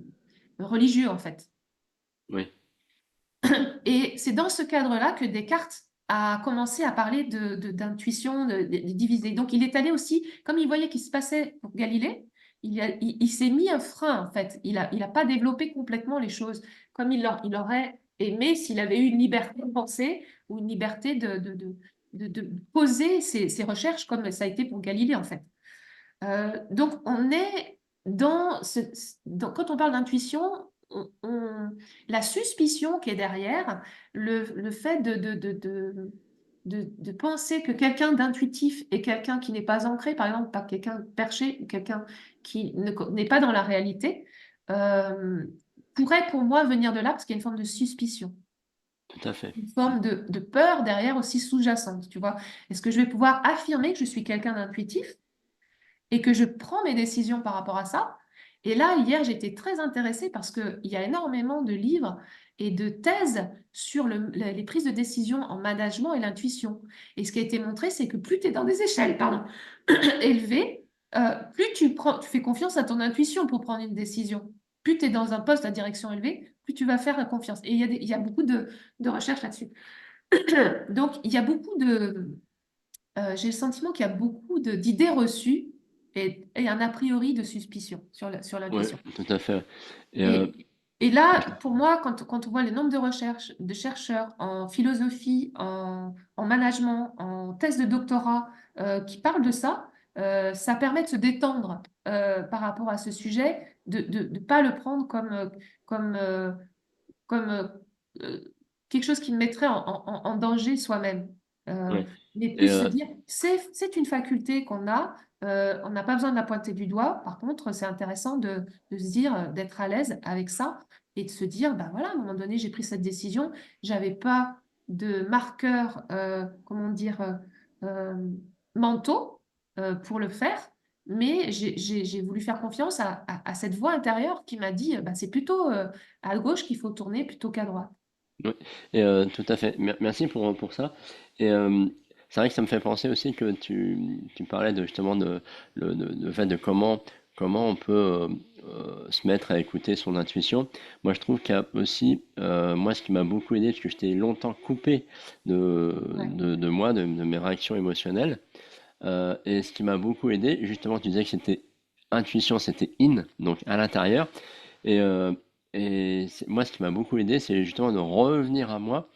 religieux, en fait. oui, Et c'est dans ce cadre-là que Descartes a commencé à parler d'intuition, de diviser. Donc, il est allé aussi, comme il voyait qu'il se passait pour Galilée, il s'est mis un frein, en fait. Il a pas développé complètement les choses comme il aurait aimé s'il avait eu une liberté de penser ou une liberté de poser ses recherches comme ça a été pour Galilée, en fait. Donc, on est quand on parle d'intuition, la suspicion qui est derrière, le fait de penser que quelqu'un d'intuitif est quelqu'un qui n'est pas ancré, par exemple, pas quelqu'un de perché ou quelqu'un qui n'est pas dans la réalité, euh, pourrait pour moi venir de là parce qu'il y a une forme de suspicion, tout à fait. une forme de peur derrière aussi sous-jacente, tu vois. Est-ce que je vais pouvoir affirmer que je suis quelqu'un d'intuitif et que je prends mes décisions par rapport à ça? Et là, hier, j'étais très intéressée parce qu'il y a énormément de livres et de thèses sur les prises de décision en management et l'intuition. Et ce qui a été montré, c'est que plus tu es dans des échelles, pardon, élevées, plus tu fais confiance à ton intuition pour prendre une décision. Plus tu es dans un poste à direction élevée, plus tu vas faire confiance. Et il y a beaucoup de recherches là-dessus. Donc, il y a j'ai le sentiment qu'il y a beaucoup d'idées reçues et un a priori de suspicion sur Oui, l'intuition. tout à fait. Et Et, et là, pour moi, quand on voit le nombre de recherches, de chercheurs en philosophie, en management, en thèse de doctorat qui parlent de ça, ça permet de se détendre par rapport à ce sujet, de ne pas le prendre comme, euh, comme euh, quelque chose qui me mettrait en danger soi-même. Euh, ouais. mais Et plus se dire, c'est une faculté qu'on a, on n'a pas besoin de la pointer du doigt. Par contre, c'est intéressant de se dire, d'être à l'aise avec ça et de se dire, bah voilà, à un moment donné, j'ai pris cette décision, j'avais pas de marqueur, comment dire, euh, mentaux pour le faire. Mais j'ai voulu faire confiance à cette voix intérieure qui m'a dit, bah, c'est plutôt à gauche qu'il faut tourner plutôt qu'à droite. ouais, et tout à fait. Merci pour ça. Et c'est vrai que ça me fait penser aussi que tu parlais de justement le fait de comment on peut se mettre à écouter son intuition. Moi, je trouve qu'il y a aussi, moi, ce qui m'a beaucoup aidé, parce que j'étais longtemps coupé Ouais. de moi, de mes réactions émotionnelles. Et ce qui m'a beaucoup aidé, justement, tu disais que c'était intuition, c'était in, donc à l'intérieur. Et, moi, ce qui m'a beaucoup aidé, c'est justement de revenir à moi,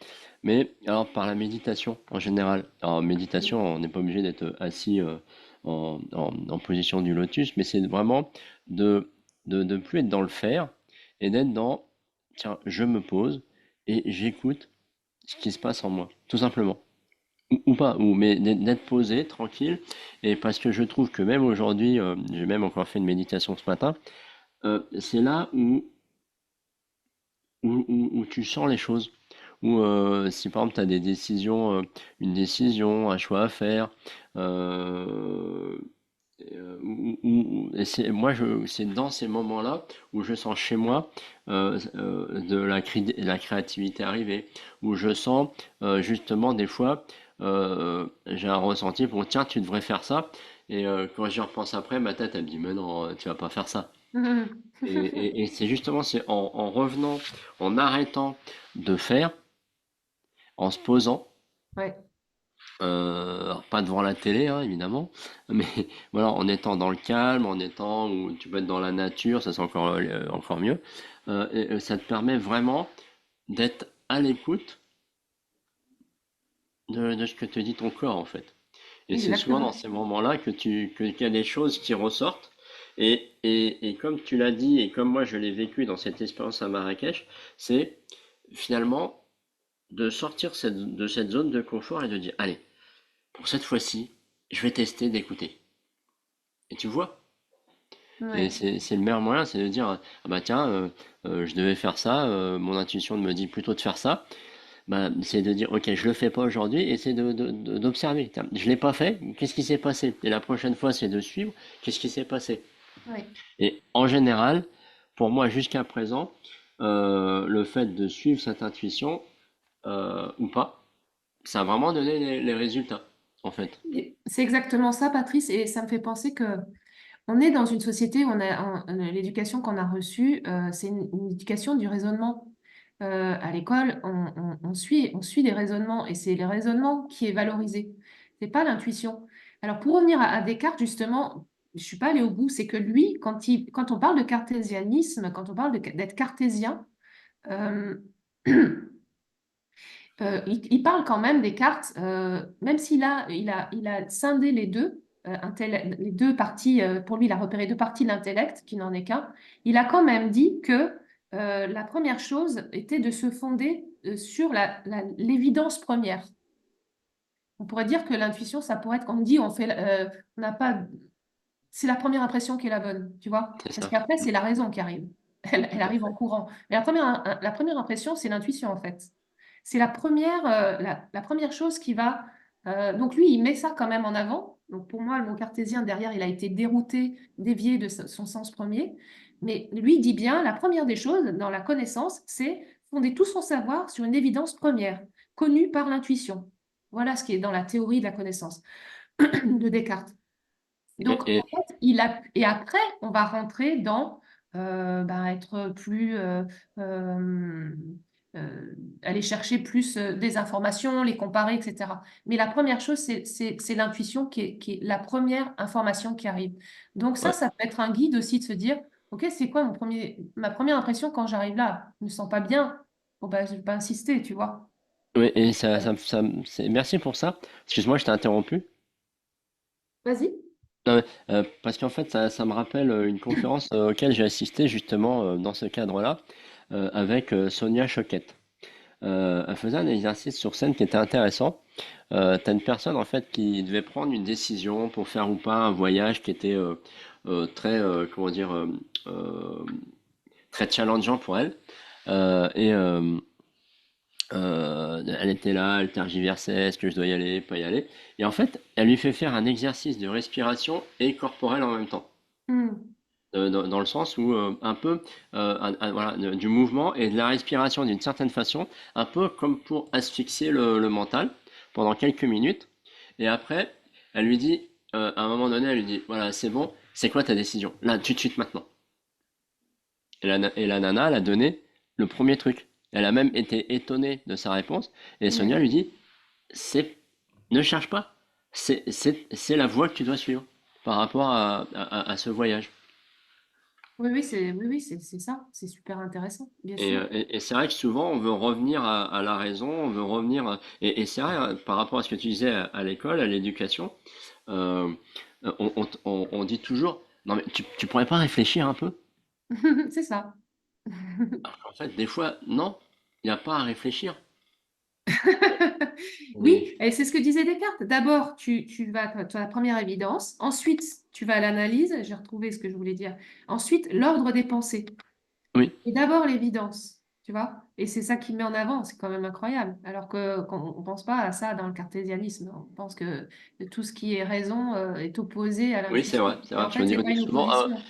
mais alors par la méditation en général. Alors, méditation, on n'est pas obligé d'être assis en position du lotus, mais c'est vraiment de, de plus être dans le faire et d'être dans, tiens, je me pose et j'écoute ce qui se passe en moi, tout simplement. Ou pas, mais d'être posé, tranquille. Et parce que je trouve que même aujourd'hui, j'ai même encore fait une méditation ce matin, c'est là où tu sens les choses. Où si par exemple tu as des décisions, une décision, un choix à faire, euh, et moi c'est dans ces moments-là où je sens chez moi de la créativité arriver, où je sens justement des fois j'ai un ressenti pour tiens tu devrais faire ça, et quand j'y repense après ma tête elle me dit mais non tu vas pas faire ça. Mhm. Et c'est justement c'est en revenant, en arrêtant de faire, en se posant, Ouais. alors pas devant la télé, hein, évidemment, mais voilà, en étant dans le calme, en étant où tu peux être dans la nature, ça c'est encore mieux. Ça te permet vraiment d'être à l'écoute de ce que te dit ton corps en fait. Et c'est souvent dans Exactement. ces moments-là qu'il y a des choses qui ressortent. Et comme tu l'as dit, et comme moi je l'ai vécu dans cette expérience à Marrakech, c'est finalement de sortir de cette zone de confort et de dire, allez, pour cette fois-ci, je vais tester d'écouter. Et tu vois, et Ouais. c'est le meilleur moyen, c'est de dire, ah bah tiens, je devais faire ça, mon intuition me dit plutôt de faire ça. Bah, c'est de dire, ok, je le fais pas aujourd'hui, et c'est d'observer. Tiens, je l'ai pas fait, qu'est-ce qui s'est passé? Et la prochaine fois, c'est de suivre, qu'est-ce qui s'est passé? Ouais. Et en général, pour moi, jusqu'à présent, le fait de suivre cette intuition, ou pas, ça a vraiment donné les résultats, en fait. Et c'est exactement ça, Patrice, et ça me fait penser que on est dans une société où l'éducation qu'on a reçue, c'est une éducation du raisonnement. À l'école, on suit des raisonnements et c'est le raisonnement qui est valorisé. C'est pas l'intuition. Alors pour revenir à Descartes, justement, je suis pas allée au bout, c'est que lui, quand on parle de cartésianisme, quand on parle d'être cartésien, euh, il parle quand même des cartes, même s'il a scindé les deux, les deux parties, pour lui, il a repéré deux parties de l'intellect, qui n'en est qu'un. Il a quand même dit que la première chose était de se fonder sur l'évidence première. On pourrait dire que l'intuition, ça pourrait être, on dit, on n'a pas, c'est la première impression qui est la bonne, tu vois, C'est parce ça. qu'après, Mm. c'est la raison qui arrive. Elle Tout à arrive en fait. courant. Mais la première impression, c'est l'intuition, en fait. C'est la première chose qui va. Donc, lui, il met ça quand même en avant. Donc, pour moi, le mot cartésien, derrière, il a été dérouté, dévié de son sens premier. Mais lui, il dit bien, la première des choses dans la connaissance, c'est fonder tout son savoir sur une évidence première, connue par l'intuition. Voilà ce qui est dans la théorie de la connaissance de Descartes. Donc, Et, en fait, et après, on va rentrer dans être plus, euh, euh, aller chercher plus des informations, les comparer, etc. Mais la première chose, c'est l'intuition qui est la première information qui arrive. Donc ça, ouais. ça peut être un guide aussi de se dire, OK, c'est quoi ma première impression quand j'arrive là? Je me sens pas bien. Bon, ben, je vais pas insister, tu vois. Ouais, et merci pour ça. Excuse-moi, je t'ai interrompu. Vas-y. Non, mais, parce qu'en fait, ça me rappelle une conférence auquel j'ai assisté justement dans ce cadre-là avec Sonia Choquette. Elle faisait un exercice sur scène qui était intéressant. T'as une personne en fait qui devait prendre une décision pour faire ou pas un voyage qui était très, comment dire, très challengeant pour elle. Et elle était là, elle tergiversait, est-ce que je dois y aller, pas y aller. Et en fait, elle lui fait faire un exercice de respiration et corporel en même temps. Hmm. Dans le sens où un peu voilà, du mouvement et de la respiration d'une certaine façon, un peu comme pour asphyxier le mental pendant quelques minutes. Et après, elle lui dit, à un moment donné, elle lui dit, voilà, c'est bon, c'est quoi ta décision? Là, tout de suite, maintenant. Et la nana, elle a donné le premier truc. Elle a même été étonnée de sa réponse. Et Sonia Ouais. lui dit, c'est, ne cherche pas. C'est la voie que tu dois suivre par rapport à ce voyage. Oui, c'est ça. C'est super intéressant, bien sûr. Et c'est vrai que souvent, on veut revenir à la raison, on veut revenir. Et c'est vrai, hein, par rapport à ce que tu disais à l'école, à l'éducation, euh, on dit toujours, non mais tu pourrais pas réfléchir un peu? C'est ça. En fait, des fois, non, il n'y a pas à réfléchir. Et- Oui, et c'est ce que disait Descartes. D'abord, tu vas à la première évidence, ensuite, tu vas à l'analyse, j'ai retrouvé ce que je voulais dire, ensuite, l'ordre des pensées. oui, Et d'abord, l'évidence, tu vois? Et c'est ça qui met en avant, c'est quand même incroyable. Alors que quand on pense pas à ça dans le cartésianisme, on pense que tout ce qui est raison est opposé à oui, l'intuition. c'est Et vrai, en parce qu'on fait, c'est on pas dit une souvent, ah, opposition.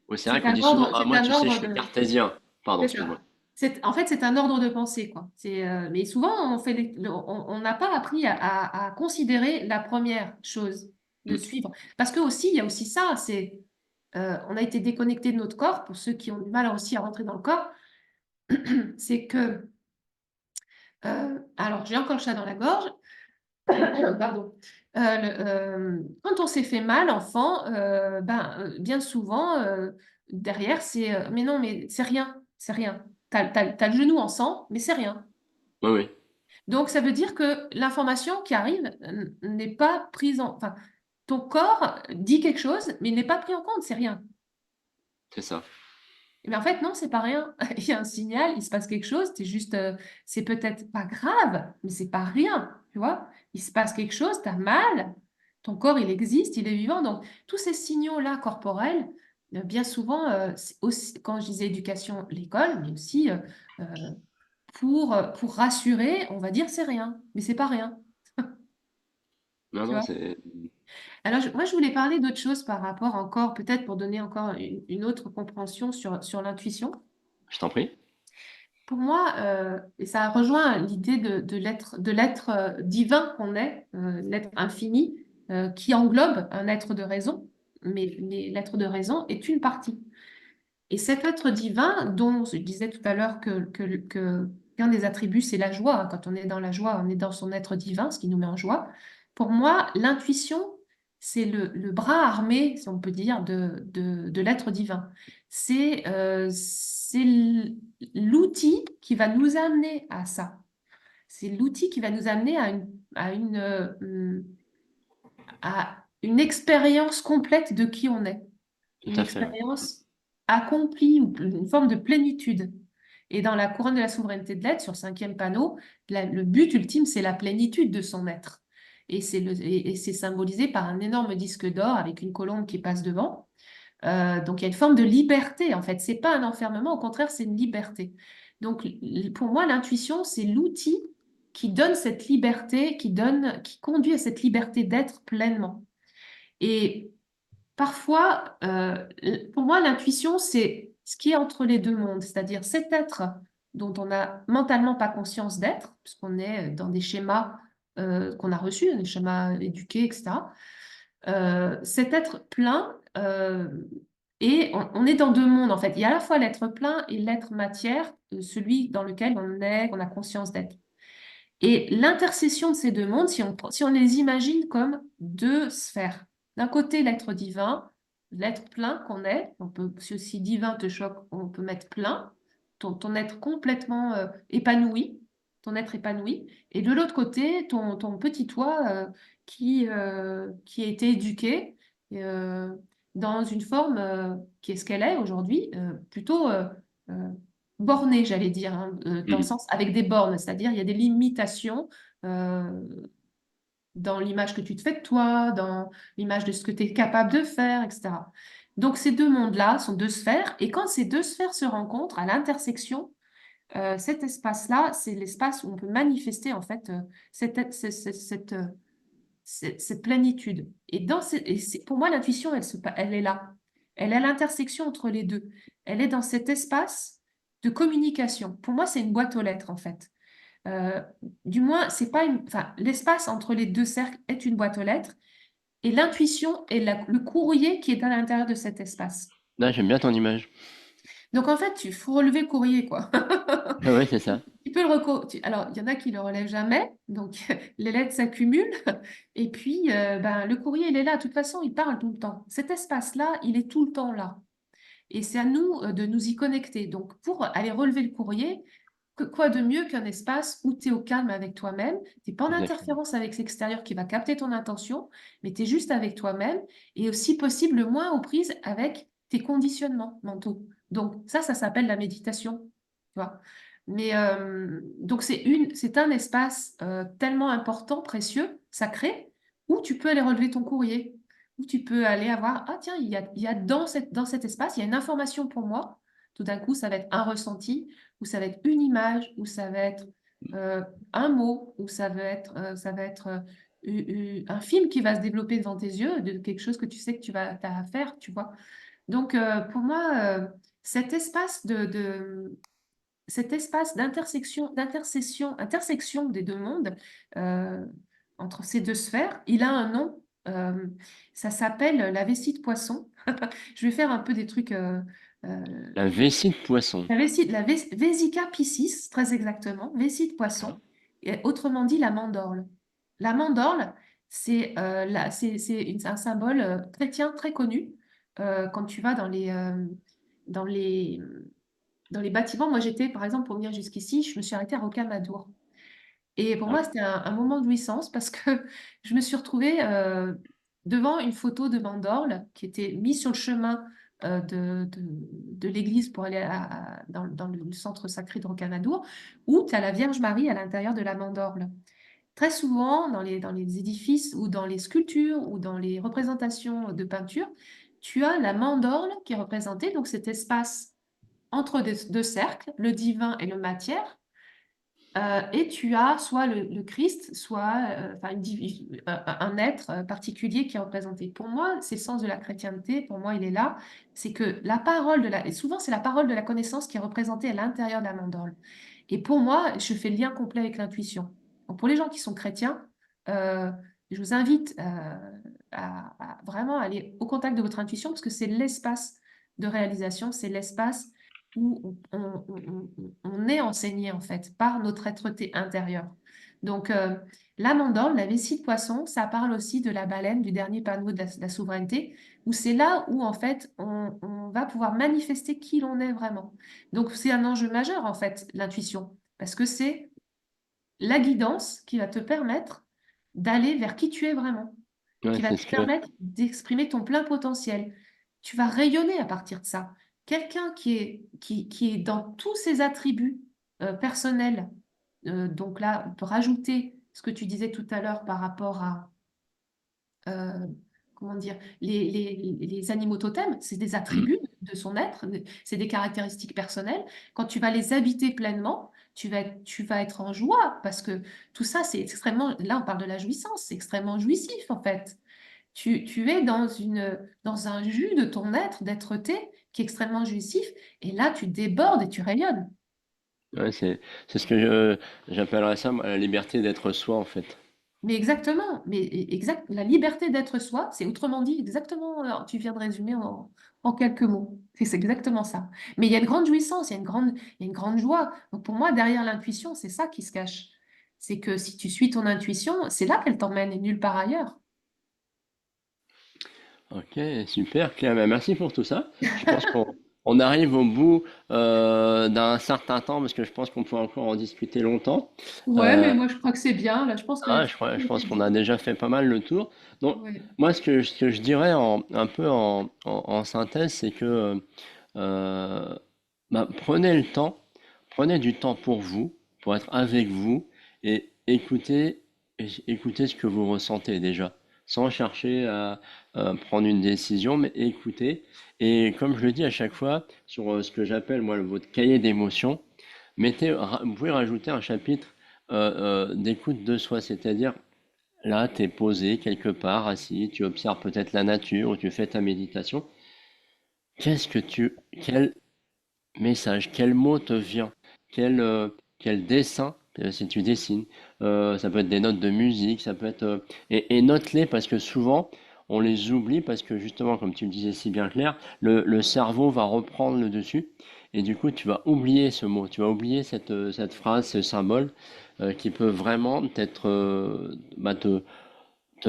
oui, c'est vrai qu'on dit souvent, ah, C'est moi, un tu sais, je ordre suis de, cartésien. Pardon, c'est excuse-moi. ça. En fait, c'est un ordre de pensée, quoi. Mais souvent, on n'a pas appris à considérer la première chose, de Mm. suivre. Parce que aussi, il y a aussi ça, on a été déconnecté de notre corps, pour ceux qui ont du mal aussi à rentrer dans le corps, c'est que, alors j'ai encore le chat dans la gorge, pardon. Quand on s'est fait mal, enfant, bien souvent, derrière, mais non, mais c'est rien, c'est rien. T'as le genou en sang, mais c'est rien. Oui, oui, Donc, ça veut dire que l'information qui arrive n'est pas prise en... Enfin, ton corps dit quelque chose, mais il n'est pas pris en compte, c'est rien. c'est ça. Mais en fait, non, c'est pas rien. Il y a un signal, il se passe quelque chose, c'est peut-être pas grave, mais c'est pas rien, tu vois. Il se passe quelque chose, t'as mal, ton corps, il existe, il est vivant. Donc, tous ces signaux-là corporels, bien souvent, c'est aussi, quand je disais éducation, l'école, mais aussi euh, pour rassurer, on va dire c'est rien, mais c'est pas rien, Non, tu non, vois. c'est. Alors, moi, je voulais parler d'autre chose par rapport encore, peut-être pour donner encore une autre compréhension sur l'intuition. Je t'en prie. Pour moi, et ça rejoint l'idée de l'être divin qu'on est, l'être infini, qui englobe un être de raison, mais l'être de raison est une partie. Et cet être divin, dont je disais tout à l'heure qu'un des attributs, c'est la joie, hein. Quand on est dans la joie, on est dans son être divin, ce qui nous met en joie. Pour moi, l'intuition, c'est le bras armé, si on peut dire, de l'être divin. C'est l'outil qui va nous amener à ça. C'est l'outil qui va nous amener à une expérience complète de qui on est, Tout une à fait, ouais. expérience accomplie, ou une forme de plénitude. Et dans la couronne de la souveraineté de l'être, sur le cinquième panneau, le but ultime, c'est la plénitude de son être. Et c'est symbolisé par un énorme disque d'or avec une colombe qui passe devant. Donc il y a une forme de liberté, en fait. C'est pas un enfermement, au contraire, c'est une liberté. Donc pour moi, l'intuition, c'est l'outil qui donne cette liberté, qui conduit à cette liberté d'être pleinement. Et parfois, pour moi, l'intuition, c'est ce qui est entre les deux mondes, c'est-à-dire cet être dont on n'a mentalement pas conscience d'être, puisqu'on est dans des schémas qu'on a reçus, des schémas éduqués, etc. Cet être plein, et on est dans deux mondes, en fait. Il y a à la fois l'être plein et l'être matière, celui dans lequel on a conscience d'être. Et l'intercession de ces deux mondes, si on les imagine comme deux sphères. D'un côté, l'être divin, l'être plein qu'on est, si aussi divin te choque, on peut mettre plein, ton être complètement épanoui, ton être épanoui. Et de l'autre côté, ton petit toi qui a été éduqué euh, dans une forme qui est ce qu'elle est aujourd'hui, plutôt euh, bornée, j'allais dire, hein, dans le Mhm. sens avec des bornes, c'est-à-dire il y a des limitations euh, dans l'image que tu te fais de toi, dans l'image de ce que tu es capable de faire, etc. Donc ces deux mondes-là sont deux sphères, et quand ces deux sphères se rencontrent à l'intersection, cet espace-là, c'est l'espace où on peut manifester en fait cette plénitude. Pour moi, l'intuition, elle est là. Elle est à l'intersection entre les deux. Elle est dans cet espace de communication. Pour moi, c'est une boîte aux lettres, en fait. Euh, du moins, c'est pas une, enfin, l'espace entre les deux cercles est une boîte aux lettres et l'intuition est le courrier qui est à l'intérieur de cet espace. Là, j'aime bien ton image. Donc en fait, il faut relever le courrier, quoi. Ah ouais, c'est ça. Tu peux Alors, il y en a qui le relèvent jamais, donc les lettres s'accumulent. Et puis, ben, le courrier, il est là. De toute façon, il parle tout le temps. Cet espace-là, il est tout le temps là. Et c'est à nous de nous y connecter. Donc, pour aller relever le courrier, quoi de mieux qu'un espace où tu es au calme avec toi-même, tu n'es pas en Exactement. interférence avec l'extérieur qui va capter ton intention, mais tu es juste avec toi-même et aussi possible le moins aux prises avec tes conditionnements mentaux. Donc ça s'appelle la méditation. Tu vois. Mais donc c'est un espace tellement important, précieux, sacré, où tu peux aller relever ton courrier, où tu peux aller avoir, ah tiens, il y a dans cet espace, il y a une information pour moi. Tout d'un coup, ça va être un ressenti ou ça va être une image, ou ça va être euh, un mot, ou ça va être un film qui va se développer devant tes yeux, de quelque chose que tu sais que t'as à faire, tu vois. Donc, pour moi, cet espace cet espace intersection des deux mondes, euh, entre ces deux sphères, il a un nom. Ça s'appelle la vessie de poisson. Je vais faire un peu des trucs. La vessie de poisson. Vesica piscis, très exactement, vessie de poisson, D'accord. et autrement dit la mandorle. La mandorle, c'est un symbole chrétien très connu. Quand tu vas dans les, dans les bâtiments, moi j'étais, par exemple, pour venir jusqu'ici, je me suis arrêtée à Rocamadour. Et pour Ah, moi, c'était un moment de jouissance parce que je me suis retrouvée devant une photo de Mandorle qui était mise sur le chemin de l'église pour aller dans le centre sacré de Rocamadour, où tu as la Vierge Marie à l'intérieur de la Mandorle. Très souvent, dans les édifices ou dans les sculptures ou dans les représentations de peinture, tu as la Mandorle qui est représentée, donc cet espace entre deux cercles, le divin et le matière, et tu as soit le Christ, soit enfin, un être particulier qui est représenté. Pour moi, c'est le sens de la chrétienté, pour moi, il est là. C'est que la parole et souvent, c'est la parole de la connaissance qui est représentée à l'intérieur de la mandorle. Et pour moi, je fais le lien complet avec l'intuition. Donc, pour les gens qui sont chrétiens, euh, je vous invite à vraiment aller au contact de votre intuition parce que c'est l'espace de réalisation, c'est l'espace où on est enseigné en fait par notre être-té intérieur. Donc la mandorle, la vessie de poisson, ça parle aussi de la baleine, du dernier panneau de la souveraineté, où c'est là où en fait on va pouvoir manifester qui l'on est vraiment. Donc c'est un enjeu majeur en fait, l'intuition, parce que c'est la guidance qui va te permettre d'aller vers qui tu es vraiment, ouais, qui va c'est te ce que. permettre d'exprimer ton plein potentiel. Tu vas rayonner à partir de ça. Quelqu'un qui est dans tous ses attributs personnels, donc là, on peut rajouter ce que tu disais tout à l'heure par rapport à, euh, comment dire, les animaux totems, c'est des Hmm. attributs de son être, c'est des caractéristiques personnelles. Quand tu vas les habiter pleinement, tu vas être en joie parce que tout ça, c'est extrêmement, là on parle de la jouissance, c'est extrêmement jouissif en fait. Tu es dans un jus de ton être, d'être-té, qui est extrêmement jouissif, et là tu débordes et tu rayonnes. Ouais, c'est ce que j'appellerais ça, moi, la liberté d'être soi, en fait. Mais exactement, la liberté d'être soi, c'est autrement dit exactement, tu viens de résumer en quelques mots. C'est exactement ça. Mais il y a une grande jouissance, il y a une grande joie. Donc pour moi, derrière l'intuition, c'est ça qui se cache. C'est que si tu suis ton intuition, c'est là qu'elle t'emmène et nulle part ailleurs. Ok, super, Claire. Ben, merci pour tout ça. Je pense qu'on arrive au bout d'un certain temps parce que je pense qu'on peut encore en discuter longtemps. Ouais, mais Euh, moi je crois que c'est bien. Là, je pense que je tout a pense été qu'on a dit. déjà fait pas mal le tour. Donc, Ouais. moi, ce que je dirais un peu en synthèse, c'est que euh, bah, prenez du temps pour vous, pour être avec vous et écoutez ce que vous ressentez déjà, sans chercher à prendre une décision, mais écoutez. Et comme je le dis à chaque fois, sur ce que j'appelle moi votre cahier d'émotions, vous pouvez rajouter un chapitre d'écoute de soi, c'est-à-dire là, tu es posé quelque part, assis, tu observes peut-être la nature ou tu fais ta méditation. Quel message, quel mot te vient? Quel dessin si tu dessines. Ça peut être des notes de musique, ça peut être et note-les parce que souvent on les oublie parce que justement, comme tu le disais si bien Claire, le cerveau va reprendre le dessus et du coup tu vas oublier ce mot, tu vas oublier cette phrase, ce symbole qui peut vraiment te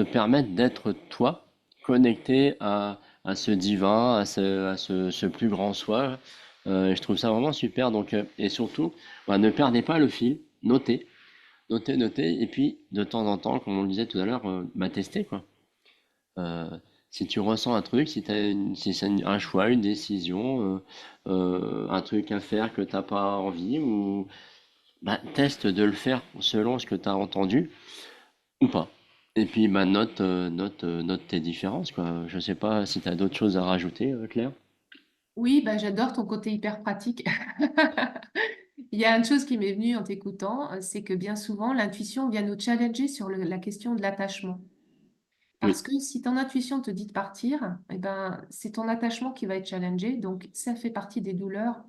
permettre d'être toi, connecté à ce divin, ce plus grand soi. Et je trouve ça vraiment super. Donc, et surtout, bah, ne perdez pas le fil, notez, notez, et puis de temps en temps, comme on le disait tout à l'heure, bah, testez quoi. Euh, si tu ressens un truc, si c'est un choix, une décision, un truc à faire que t'as pas envie, ou bah, teste de le faire selon ce que tu as entendu ou pas. Et puis, bah, note tes différences, quoi. Je sais pas si tu as d'autres choses à rajouter, Claire. Oui, bah, j'adore ton côté hyper pratique. Il y a une chose qui m'est venue en t'écoutant, c'est que bien souvent, l'intuition vient nous challenger sur la question de l'attachement. Oui. Parce que si ton intuition te dit de partir, eh ben, c'est ton attachement qui va être challengé. Donc, ça fait partie des douleurs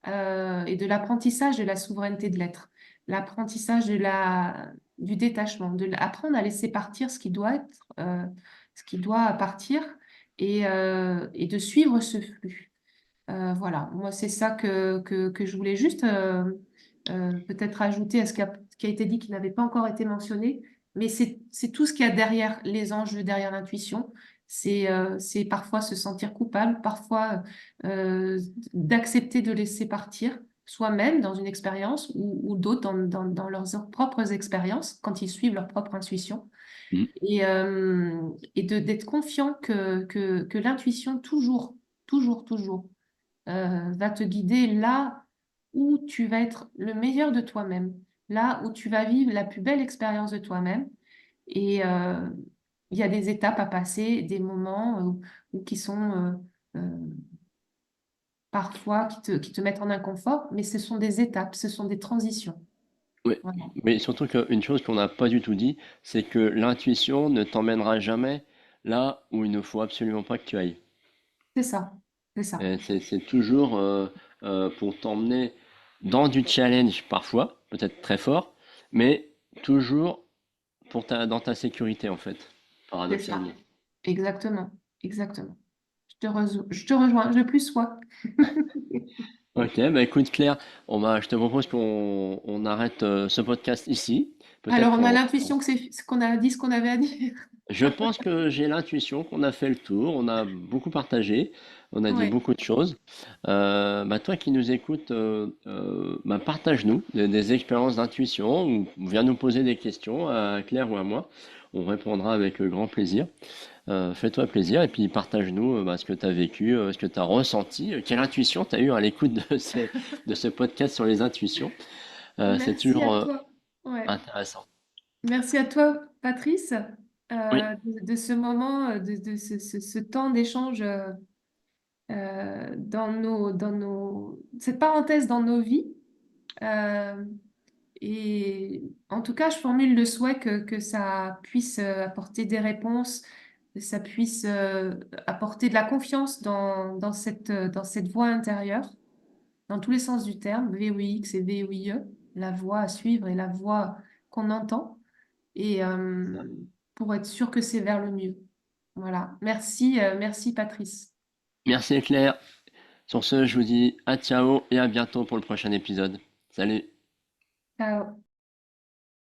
et de l'apprentissage de la souveraineté de l'être. L'apprentissage du détachement, apprendre à laisser partir ce qui doit partir et de suivre ce flux. Voilà, moi c'est ça que je voulais juste peut-être ajouter à qui a été dit qui n'avait pas encore été mentionné, mais c'est tout ce qu'il y a derrière les enjeux, derrière l'intuition. C'est parfois se sentir coupable, parfois d'accepter de laisser partir soi-même dans une expérience ou d'autres dans leurs propres expériences quand ils suivent leur propre intuition Mm. et d'être confiant que l'intuition toujours va te guider là où tu vas être le meilleur de toi-même, là où tu vas vivre la plus belle expérience de toi-même. Et il y a des étapes à passer, des moments qui sont parfois qui te mettent en inconfort, mais ce sont des étapes, ce sont des transitions. Oui. Voilà. Mais surtout qu'une chose qu'on n'a pas du tout dit, c'est que l'intuition ne t'emmènera jamais là où il ne faut absolument pas que tu ailles. C'est ça, c'est ça, C'est toujours pour t'emmener dans du challenge parfois, peut-être très fort, mais toujours dans ta sécurité en fait, c'est ça. paradoxalement. Exactement, exactement. Je te rejoins, je plus sois. Ok, bah écoute Claire, je te propose qu'on arrête ce podcast ici. Alors, Peut-être on a l'intuition que qu'on a dit ce qu'on avait à dire. je pense que j'ai l'intuition qu'on a fait le tour, on a beaucoup partagé, on a dit Oui. beaucoup de choses. Bah toi qui nous écoutes, bah partage-nous des expériences d'intuition ou viens nous poser des questions à Claire ou à moi. On répondra avec grand plaisir. Fais-toi plaisir et puis partage-nous bah, ce que tu as vécu, ce que tu as ressenti, quelle intuition tu as eu à l'écoute de ce podcast sur les intuitions. C'est Merci toujours à toi. Ouais. intéressant. Merci à toi, Patrice, Oui, de ce moment, de ce temps d'échange cette parenthèse dans nos vies. Euh, et en tout cas, je formule le souhait que ça puisse apporter des réponses, que ça puisse apporter de la confiance dans cette voie intérieure, dans tous les sens du terme, VOIX et VOIE, la voie à suivre et la voie qu'on entend, et pour être sûr que c'est vers le mieux. Voilà. Merci, merci Patrice. merci Claire. Sur ce, je vous dis à ciao et à bientôt pour le prochain épisode. Salut! Ciao.